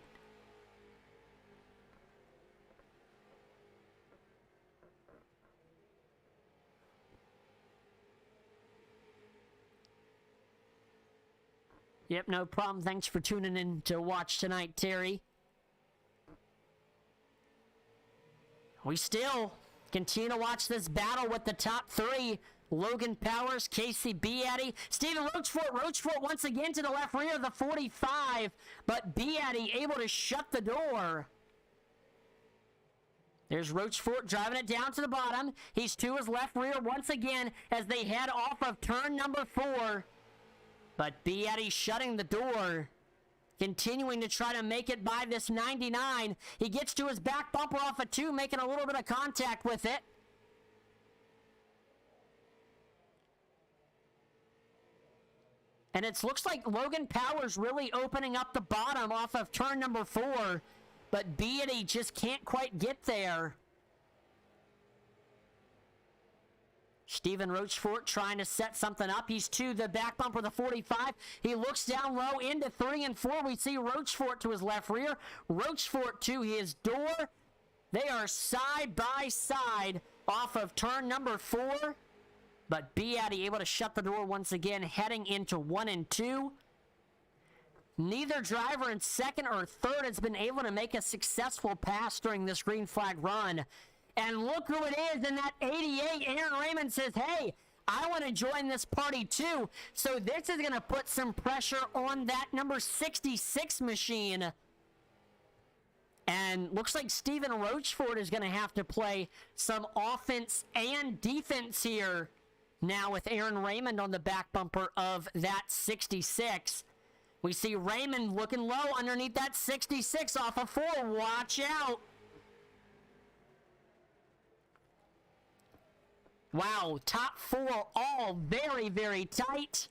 Yep, no problem. Thanks for tuning in to watch tonight, Terry. We still continue to watch this battle with the top three. Logan Powers, Casey Beatty, Stephen Rochefort. Rochefort once again to the left rear of the 45, but Beatty able to shut the door. There's Rochefort driving it down to the bottom. He's to his left rear once again as they head off of turn number 4. But Beatty shutting the door, continuing to try to make it by this 99. He gets to his back bumper off of 2, making a little bit of contact with it. And it looks like Logan Powers really opening up the bottom off of turn number 4. But Beatty just can't quite get there. Stephen Rochefort trying to set something up. He's to the back bumper of the 45. He looks down low into 3 and 4. We see Rochefort to his left rear. Rochefort to his door. They are side by side off of turn number 4. But Beatty able to shut the door once again, heading into 1 and 2. Neither driver in second or third has been able to make a successful pass during this green flag run. And look who it is in that 88. Aaron Raymond says, hey, I want to join this party too. So this is going to put some pressure on that number 66 machine. And looks like Stephen Rochefort is going to have to play some offense and defense here. Now with Aaron Raymond on the back bumper of that 66. We see Raymond looking low underneath that 66 off of 4. Watch out. Wow, top 4 all very, very tight.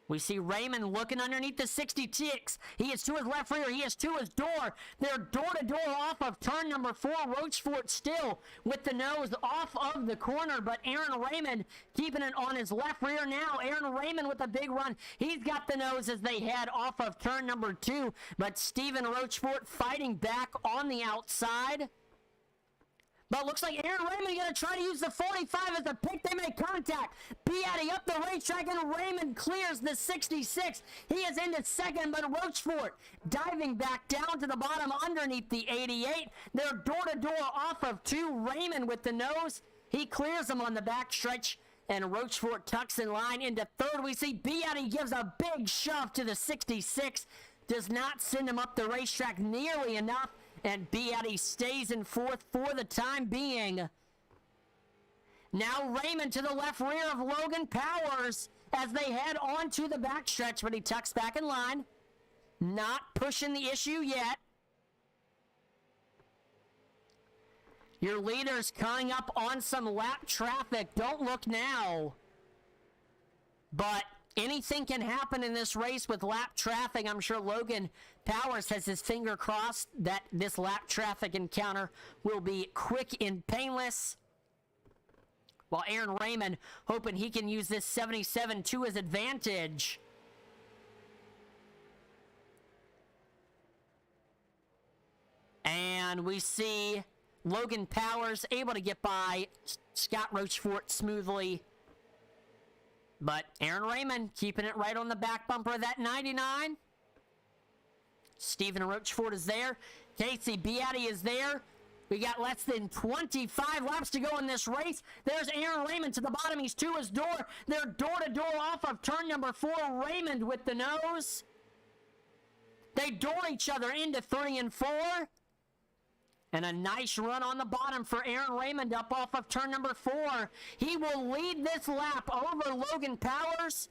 We see Raymond looking underneath the 66. He is to his left rear. He is to his door. They're door-to-door off of turn number 4. Rochefort still with the nose off of the corner, but Aaron Raymond keeping it on his left rear now. Aaron Raymond with a big run. He's got the nose as they head off of turn number 2, but Stephen Rochefort fighting back on the outside. But looks like Aaron Raymond going to try to use the 45 as a pick. They make contact. Beatty up the racetrack, and Raymond clears the 66. He is into second, but Rochefort diving back down to the bottom underneath the 88. They're door-to-door off of 2. Raymond with the nose. He clears them on the backstretch, and Rochefort tucks in line into third. We see Beatty gives a big shove to the 66. Does not send him up the racetrack nearly enough. And Beatty stays in fourth for the time being. Now Raymond to the left rear of Logan Powers as they head on to the backstretch, but he tucks back in line. Not pushing the issue yet. Your leader's coming up on some lap traffic. Don't look now. But anything can happen in this race with lap traffic. I'm sure Logan Powers has his finger crossed that this lap traffic encounter will be quick and painless. While Aaron Raymond hoping he can use this 77 to his advantage. And we see Logan Powers able to get by Scott Rochefort smoothly. But Aaron Raymond keeping it right on the back bumper of that 99. Stephen Rochefort is there. Casey Beatty is there. We got less than 25 laps to go in this race. There's Aaron Raymond to the bottom. He's to his door. They're door-to-door off of turn number 4. Raymond with the nose. They door each other into 3 and 4. And a nice run on the bottom for Aaron Raymond up off of turn number 4. He will lead this lap over Logan Powers.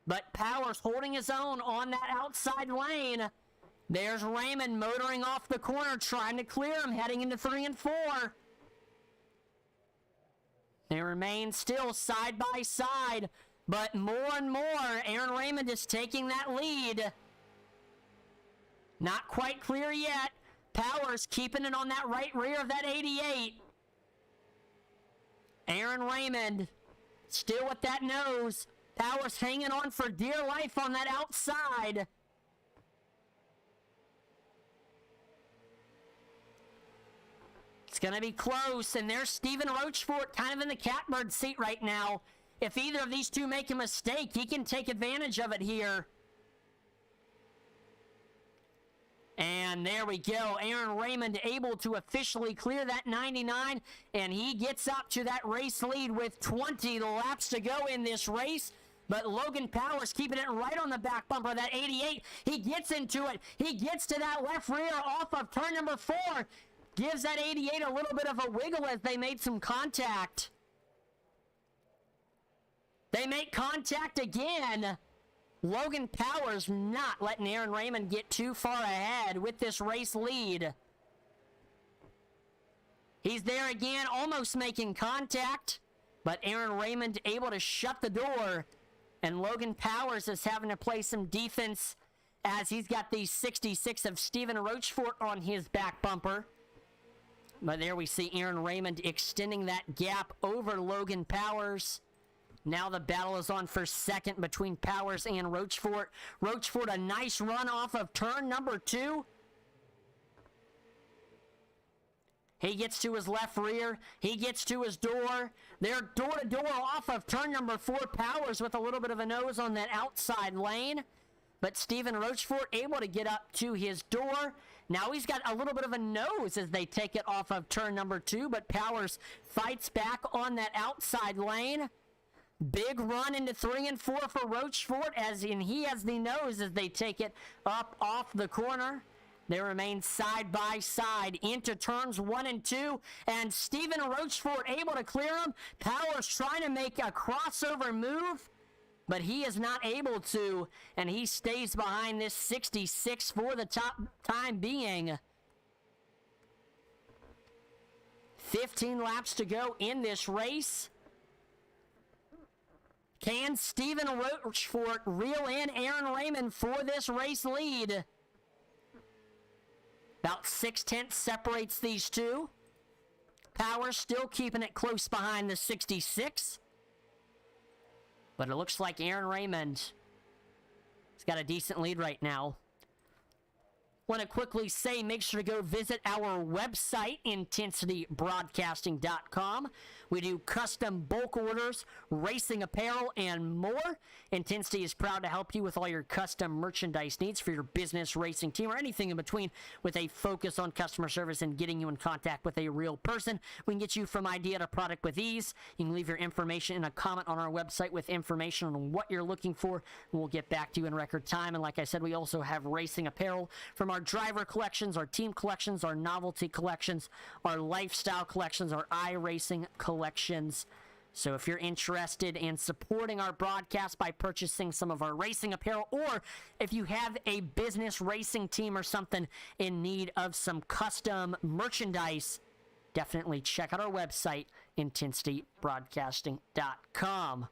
But Powers holding his own on that outside lane. There's Raymond motoring off the corner, trying to clear him, heading into 3 and 4. They remain still side by side. But more and more, Aaron Raymond is taking that lead. Not quite clear yet. Powers keeping it on that right rear of that 88. Aaron Raymond still with that nose. Powers hanging on for dear life on that outside. It's going to be close, and there's Stephen Rochefort kind of in the catbird seat right now. If either of these two make a mistake, he can take advantage of it here. And there we go. Aaron Raymond able to officially clear that 99, and he gets up to that race lead with 20 laps to go in this race. But Logan Powers keeping it right on the back bumper of that 88. He gets into it. He gets to that left rear off of turn number 4. Gives that 88 a little bit of a wiggle as they made some contact. They make contact again. Logan Powers not letting Aaron Raymond get too far ahead with this race lead. He's there again, almost making contact, but Aaron Raymond able to shut the door, and Logan Powers is having to play some defense as he's got the 66 of Stephen Rochefort on his back bumper. But there we see Aaron Raymond extending that gap over Logan Powers. Now the battle is on for second between Powers and Rochefort. Rochefort, a nice run off of turn number 2. He gets to his left rear. He gets to his door. They're door-to-door off of turn number 4. Powers with a little bit of a nose on that outside lane. But Stephen Rochefort able to get up to his door. Now he's got a little bit of a nose as they take it off of turn number 2. But Powers fights back on that outside lane. Big run into 3 and 4 for Rochefort, as in he has the nose as they take it up off the corner. They remain side by side into turns 1 and 2, and Stephen Rochefort able to clear him. Powers trying to make a crossover move, but he is not able to, and he stays behind this 66 for the time being. 15 laps to go in this race. Can Stephen Rochefort reel in Aaron Raymond for this race lead? About 6/10 separates these two. Powers still keeping it close behind the 66. But it looks like Aaron Raymond has got a decent lead right now. Want to quickly say, make sure to go visit our website, IntensityBroadcasting.com. We do custom bulk orders, racing apparel, and more. Intensity is proud to help you with all your custom merchandise needs for your business, racing team, or anything in between, with a focus on customer service and getting you in contact with a real person. We can get you from idea to product with ease. You can leave your information in a comment on our website with information on what you're looking for, and we'll get back to you in record time. And like I said, we also have racing apparel from our driver collections, our team collections, our novelty collections, our lifestyle collections, our iRacing collections. So if you're interested in supporting our broadcast by purchasing some of our racing apparel, or if you have a business racing team or something in need of some custom merchandise, definitely check out our website, IntensityBroadcasting.com.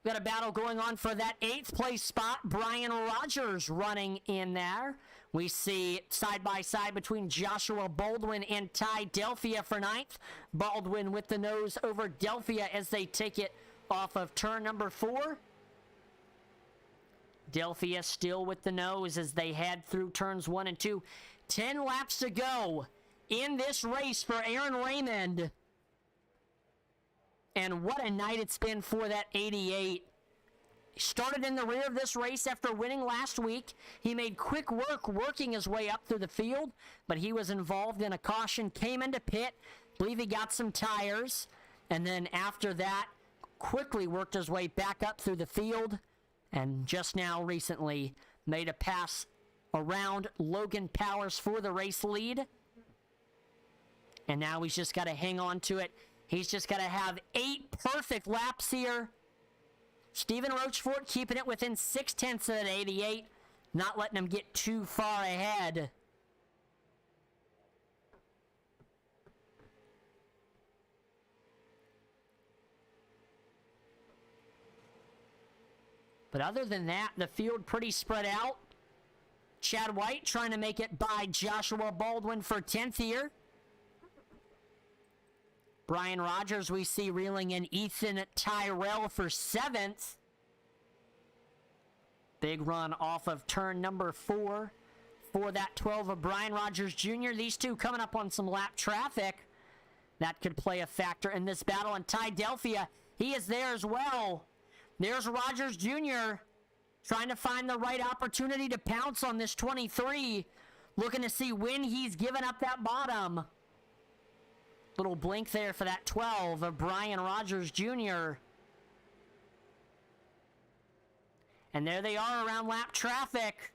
We got a battle going on for that 8th place spot. Brian Rogers running in there. We see side by side between Joshua Baldwin and Ty Delphia for 9th. Baldwin with the nose over Delphia as they take it off of turn number 4. Delphia still with the nose as they head through turns 1 and 2. 10 laps to go in this race for Aaron Raymond. And what a night it's been for that 88. Started in the rear of this race after winning last week. He made quick work working his way up through the field, but he was involved in a caution, came into pit, believe he got some tires, and then after that, quickly worked his way back up through the field, and just now recently made a pass around Logan Powers for the race lead. And now he's just got to hang on to it. He's just got to have 8 perfect laps here. Stephen Rochefort keeping it within 6/10 of that 88. Not letting him get too far ahead. But other than that, the field pretty spread out. Chad White trying to make it by Joshua Baldwin for 10th here. Brian Rogers, we see reeling in Ethan Tyrell for 7th. Big run off of turn number 4 for that 12 of Brian Rogers Jr. These two coming up on some lap traffic. That could play a factor in this battle. And Ty Delphia, he is there as well. There's Rogers Jr. trying to find the right opportunity to pounce on this 23, looking to see when he's given up that bottom. Little blink there for that 12 of Brian Rogers Jr. And there they are around lap traffic.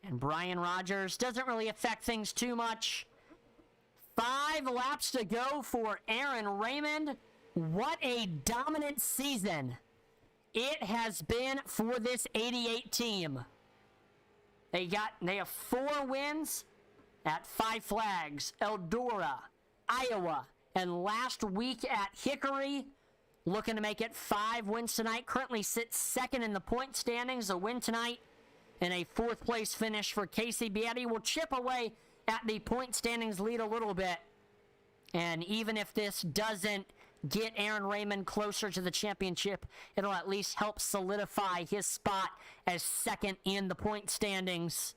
And Brian Rogers doesn't really affect things too much. 5 laps to go for Aaron Raymond. What a dominant season it has been for this 88 team. They have 4 wins at 5 Flags, Eldora, Iowa, and last week at Hickory. Looking to make it 5 wins tonight. Currently sits second in the point standings. A win tonight and a 4th place finish for Casey Beatty will chip away at the point standings lead a little bit. And even if this doesn't get Aaron Raymond closer to the championship, it'll at least help solidify his spot as second in the point standings.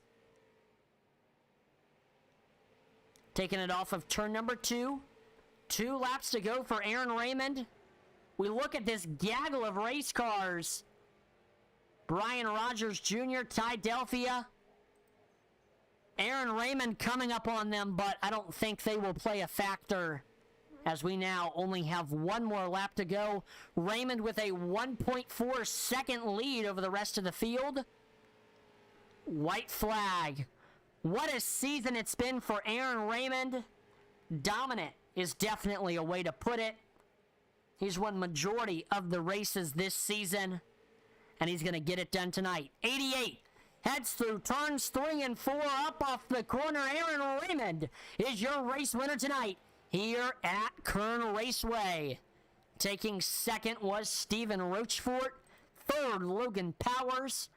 Taking it off of turn number 2. 2 laps to go for Aaron Raymond. We look at this gaggle of race cars. Brian Rogers Jr., Ty Delphia, Aaron Raymond coming up on them, but I don't think they will play a factor as we now only have 1 more lap to go. Raymond with a 1.4 second lead over the rest of the field. White flag. What a season it's been for Aaron Raymond. Dominant is definitely a way to put it. He's won majority of the races this season, and he's going to get it done tonight. 88 heads through turns 3 and 4 up off the corner. Aaron Raymond is your race winner tonight here at Kern Raceway. Taking second was Stephen Rochefort. 3rd, Logan Powers.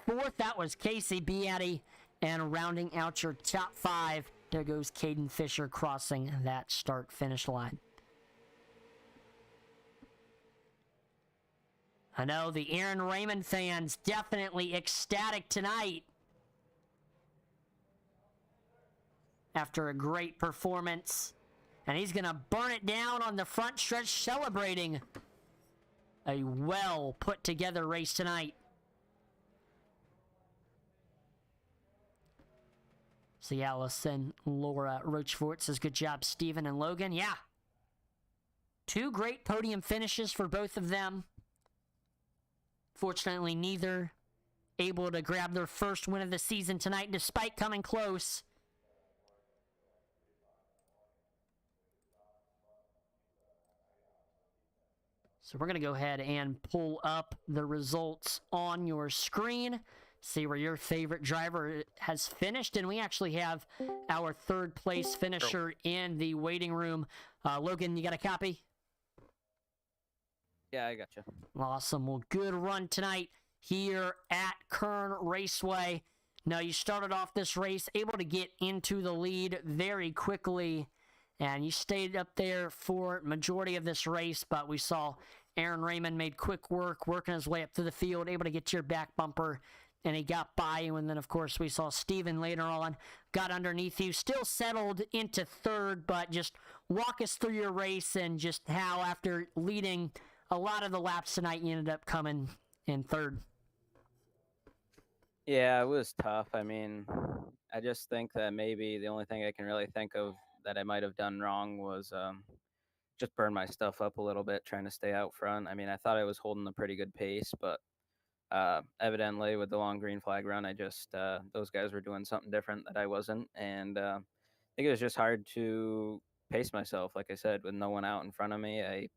4th, that was Casey Beatty. And rounding out your top 5, there goes Caden Fisher crossing that start-finish line. I know the Aaron Raymond fans definitely ecstatic tonight after a great performance. And he's going to burn it down on the front stretch, celebrating a well put together race tonight. See Allison, Laura Rochefort says, good job, Stephen and Logan. Yeah. 2 great podium finishes for both of them. Fortunately, neither able to grab their first win of the season tonight, despite coming close. So we're going to go ahead and pull up the results on your screen, see where your favorite driver has finished, and we actually have our 3rd place finisher in the waiting room. Logan, you got a copy? Yeah, I gotcha. Awesome. Well, good run tonight here at Kern Raceway. Now, you started off this race able to get into the lead very quickly, and you stayed up there for majority of this race, but we saw Aaron Raymond made quick work, working his way up to the field, able to get to your back bumper, and he got by you. And then, of course, we saw Steven later on got underneath you, still settled into 3rd, but just walk us through your race and just how, after leading a lot of the laps tonight, you ended up coming in 3rd. Yeah, it was tough. I mean, I just think that maybe the only thing I can really think of that I might have done wrong was just burn my stuff up a little bit, trying to stay out front. I mean, I thought I was holding a pretty good pace, but evidently with the long green flag run, I just those guys were doing something different that I wasn't, and I think it was just hard to pace myself. Like I said, with no one out in front of me, I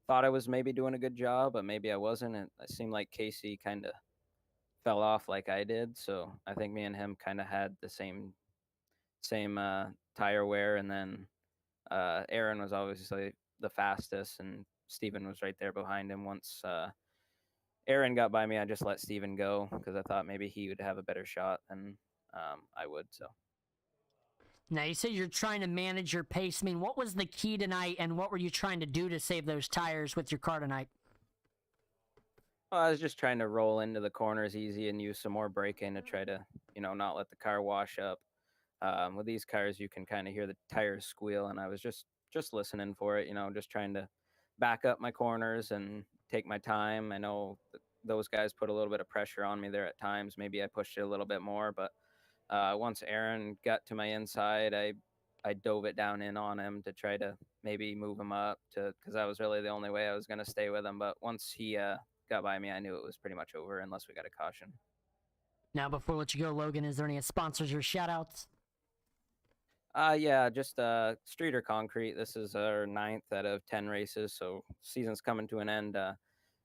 thought I was maybe doing a good job, but maybe I wasn't. And it seemed like Casey kind of fell off like I did. So I think me and him kind of had the same tire wear. And then Aaron was obviously the fastest, and Steven was right there behind him. Once Aaron got by me, I just let Steven go because I thought maybe he would have a better shot than I would. So. Now, you said you're trying to manage your pace. I mean, what was the key tonight, and what were you trying to do to save those tires with your car tonight? Well, I was just trying to roll into the corners easy and use some more braking to try to, not let the car wash up. With these cars, you can kind of hear the tires squeal, and I was just listening for it, just trying to back up my corners and take my time. I know those guys put a little bit of pressure on me there at times. Maybe I pushed it a little bit more, but once Aaron got to my inside, I dove it down in on him to try to maybe move him up because that was really the only way I was going to stay with him. But once he got by me, I knew it was pretty much over unless we got a caution. Now, before we let you go, Logan, is there any sponsors or shout-outs? Yeah, just Streeter Concrete. This is our 9th out of 10 races, so season's coming to an end.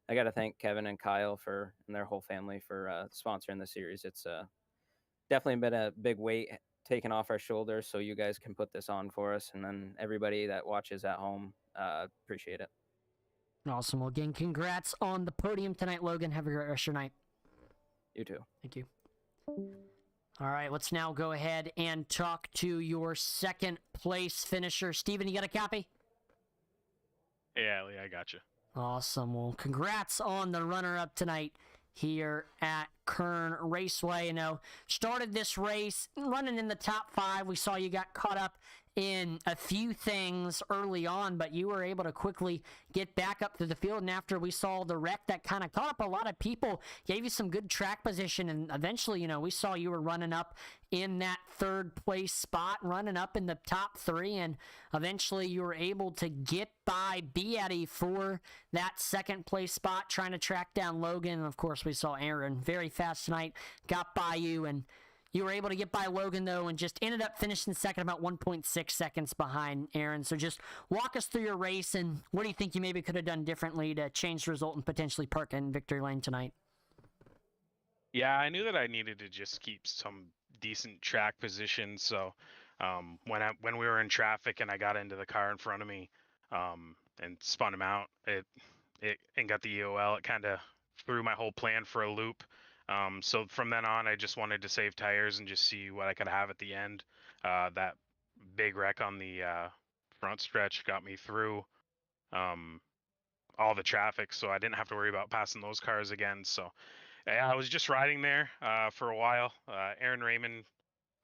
I got to thank Kevin and Kyle and their whole family for sponsoring the series. It's definitely been a big weight taken off our shoulders, so you guys can put this on for us, and then everybody that watches at home, appreciate it. Awesome. Well, again, congrats on the podium tonight, Logan. Have a great rest of your night. You too. Thank you. All right, let's now go ahead and talk to your second place finisher. Steven, you got a copy? Yeah, Lee, I got you. Awesome. Well, congrats on the runner-up tonight here at Kern Raceway. You know, started this race running in the top 5. We saw you got caught up in a few things early on, but you were able to quickly get back up to the field. And after we saw the wreck that kind of caught up a lot of people, gave you some good track position. And eventually, you know, we saw you were running up in that 3rd place spot, running up in the top 3. And eventually you were able to get by Beatty for that 2nd place spot, trying to track down Logan. And of course, we saw Aaron very fast tonight, got by you, and you were able to get by Logan, though, and just ended up finishing second, about 1.6 seconds behind Aaron. So just walk us through your race, and what do you think you maybe could have done differently to change the result and potentially park in victory lane tonight? Yeah, I knew that I needed to just keep some decent track position. So when we were in traffic and I got into the car in front of me and spun him out, it and got the EOL, it kind of threw my whole plan for a loop. So from then on, I just wanted to save tires and just see what I could have at the end. That big wreck on the front stretch got me through all the traffic, so I didn't have to worry about passing those cars again. So yeah, I was just riding there for a while. Aaron Raymond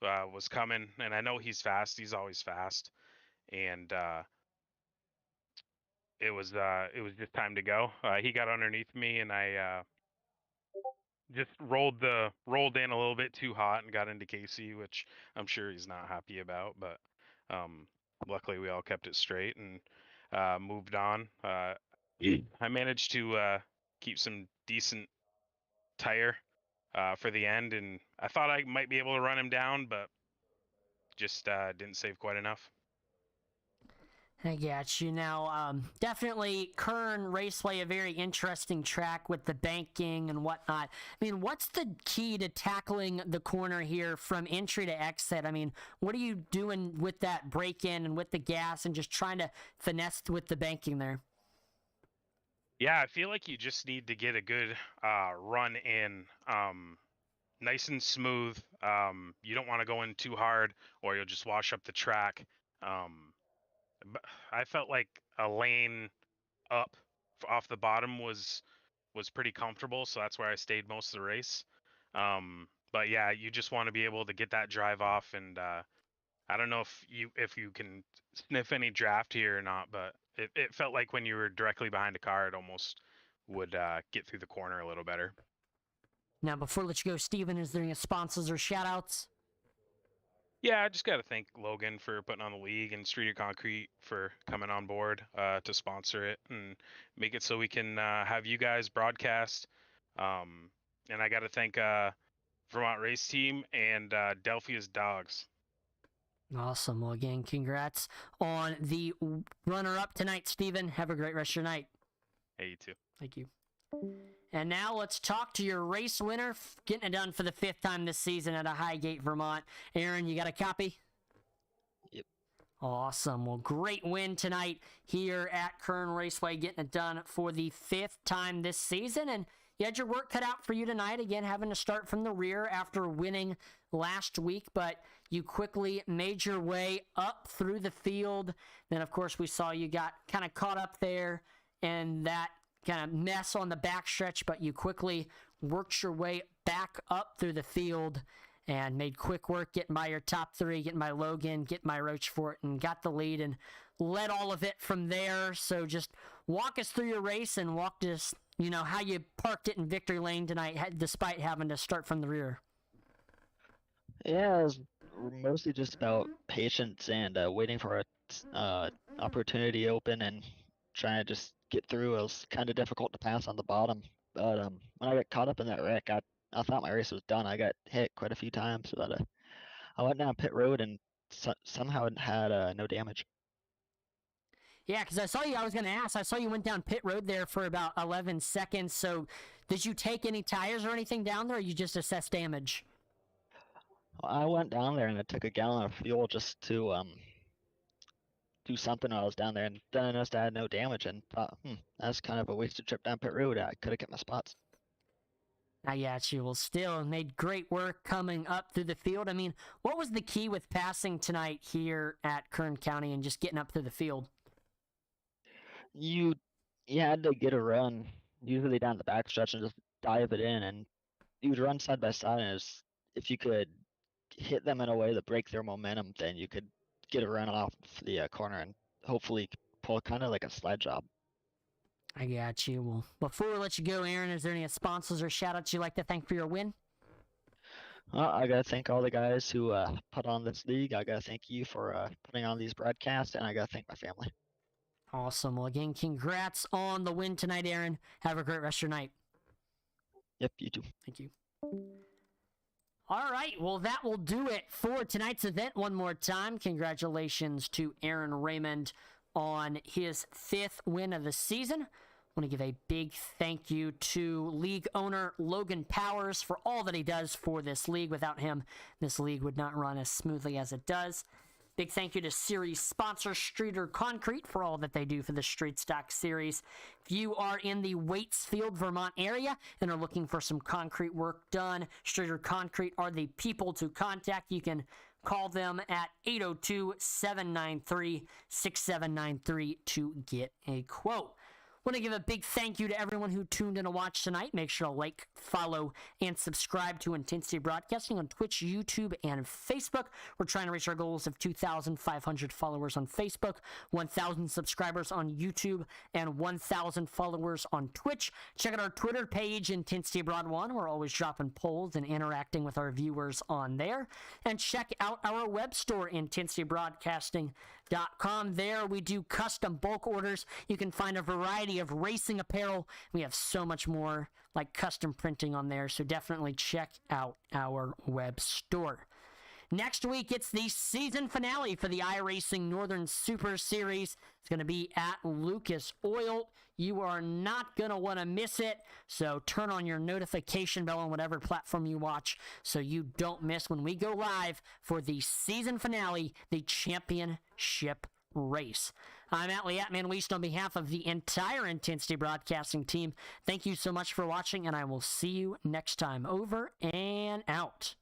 was coming, and I know he's fast. He's always fast, and it was just time to go. He got underneath me, and I just rolled in a little bit too hot and got into Casey, which I'm sure he's not happy about. But luckily, we all kept it straight and moved on. I managed to keep some decent tire for the end, and I thought I might be able to run him down, but just didn't save quite enough. I got you. Now, definitely Kern Raceway, a very interesting track with the banking and whatnot. I mean, what's the key to tackling the corner here from entry to exit? I mean, what are you doing with that break-in and with the gas and just trying to finesse with the banking there? Yeah, I feel like you just need to get a good run in, nice and smooth. You don't want to go in too hard or you'll just wash up the track. But I felt like a lane up off the bottom was pretty comfortable, so that's where I stayed most of the race. But yeah, you just want to be able to get that drive off, and I don't know if you can sniff any draft here or not, but it felt like when you were directly behind a car, it almost would get through the corner a little better. Now, before I let you go, Steven, is there any sponsors or shout-outs? Yeah, I just got to thank Logan for putting on the league and Streeter Concrete for coming on board to sponsor it and make it so we can have you guys broadcast. And I got to thank Vermont Race Team and Delphia's Dogs. Awesome. Well, again, congrats on the runner-up tonight, Steven. Have a great rest of your night. Hey, you too. Thank you. And now let's talk to your race winner, getting it done for the 5th time this season at a Highgate, Vermont. Aaron, you got a copy? Yep. Awesome. Well, great win tonight here at Kern Raceway, getting it done for the 5th time this season. And you had your work cut out for you tonight, again, having to start from the rear after winning last week, but you quickly made your way up through the field. Then, of course, we saw you got kind of caught up there and that kind of mess on the backstretch, but you quickly worked your way back up through the field and made quick work getting by your top three, getting by Logan, getting by Rochefort, and got the lead and led all of it from there. So just walk us through your race and walk us, how you parked it in victory lane tonight, despite having to start from the rear. Yeah, it was mostly just about patience and waiting for a opportunity open and trying to just get through. It was kind of difficult to pass on the bottom, but when I got caught up in that wreck, I thought my race was done. I got hit quite a few times, but I went down pit road and somehow had no damage. Yeah, because I was going to ask, I saw you went down pit road there for about 11 seconds. So did you take any tires or anything down there, or you just assessed damage? I went down there and I took a gallon of fuel just to do something while I was down there, and then I noticed I had no damage and thought, that's kind of a wasted trip down pit road. I could have kept my spots. Yeah, she will still made great work coming up through the field. I mean, what was the key with passing tonight here at Kern County and just getting up through the field? You had to get a run, usually down the backstretch, and just dive it in, and you'd run side by side, and if you could hit them in a way to break their momentum, then you could get a run off the corner and hopefully pull kind of like a sled job. I got you. Well, before we let you go, Aaron, is there any sponsors or shout-outs you'd like to thank for your win? I gotta thank all the guys who put on this league. I gotta thank you for putting on these broadcasts, and I gotta thank my family. Awesome. Well, again, congrats on the win tonight, Aaron. Have a great rest of your night. Yep, you too. Thank you. All right, well, that will do it for tonight's event one more time. Congratulations to Aaron Raymond on his 5th win of the season. I want to give a big thank you to league owner Logan Powers for all that he does for this league. Without him, this league would not run as smoothly as it does. Big thank you to series sponsor Streeter Concrete for all that they do for the Street Stock Series. If you are in the Waitsfield, Vermont area and are looking for some concrete work done, Streeter Concrete are the people to contact. You can call them at 802-793-6793 to get a quote. Want to give a big thank you to everyone who tuned in to watch tonight. Make sure to like, follow, and subscribe to Intensity Broadcasting on Twitch, YouTube, and Facebook. We're trying to reach our goals of 2,500 followers on Facebook, 1,000 subscribers on YouTube, and 1,000 followers on Twitch. Check out our Twitter page, Intensity Broad 1. We're always dropping polls and interacting with our viewers on there. And check out our web store, IntensityBroadcasting.com. There we do custom bulk orders. You can find a variety of racing apparel. We have so much more like custom printing on there, so definitely check out our web store. Next week, it's the season finale for the iRacing Northern Super Series. It's going to be at Lucas Oil. You are not going to want to miss it, so turn on your notification bell on whatever platform you watch so you don't miss when we go live for the season finale, the championship race. I'm Atlee Atman-Weist on behalf of the entire Intensity Broadcasting team. Thank you so much for watching, and I will see you next time. Over and out.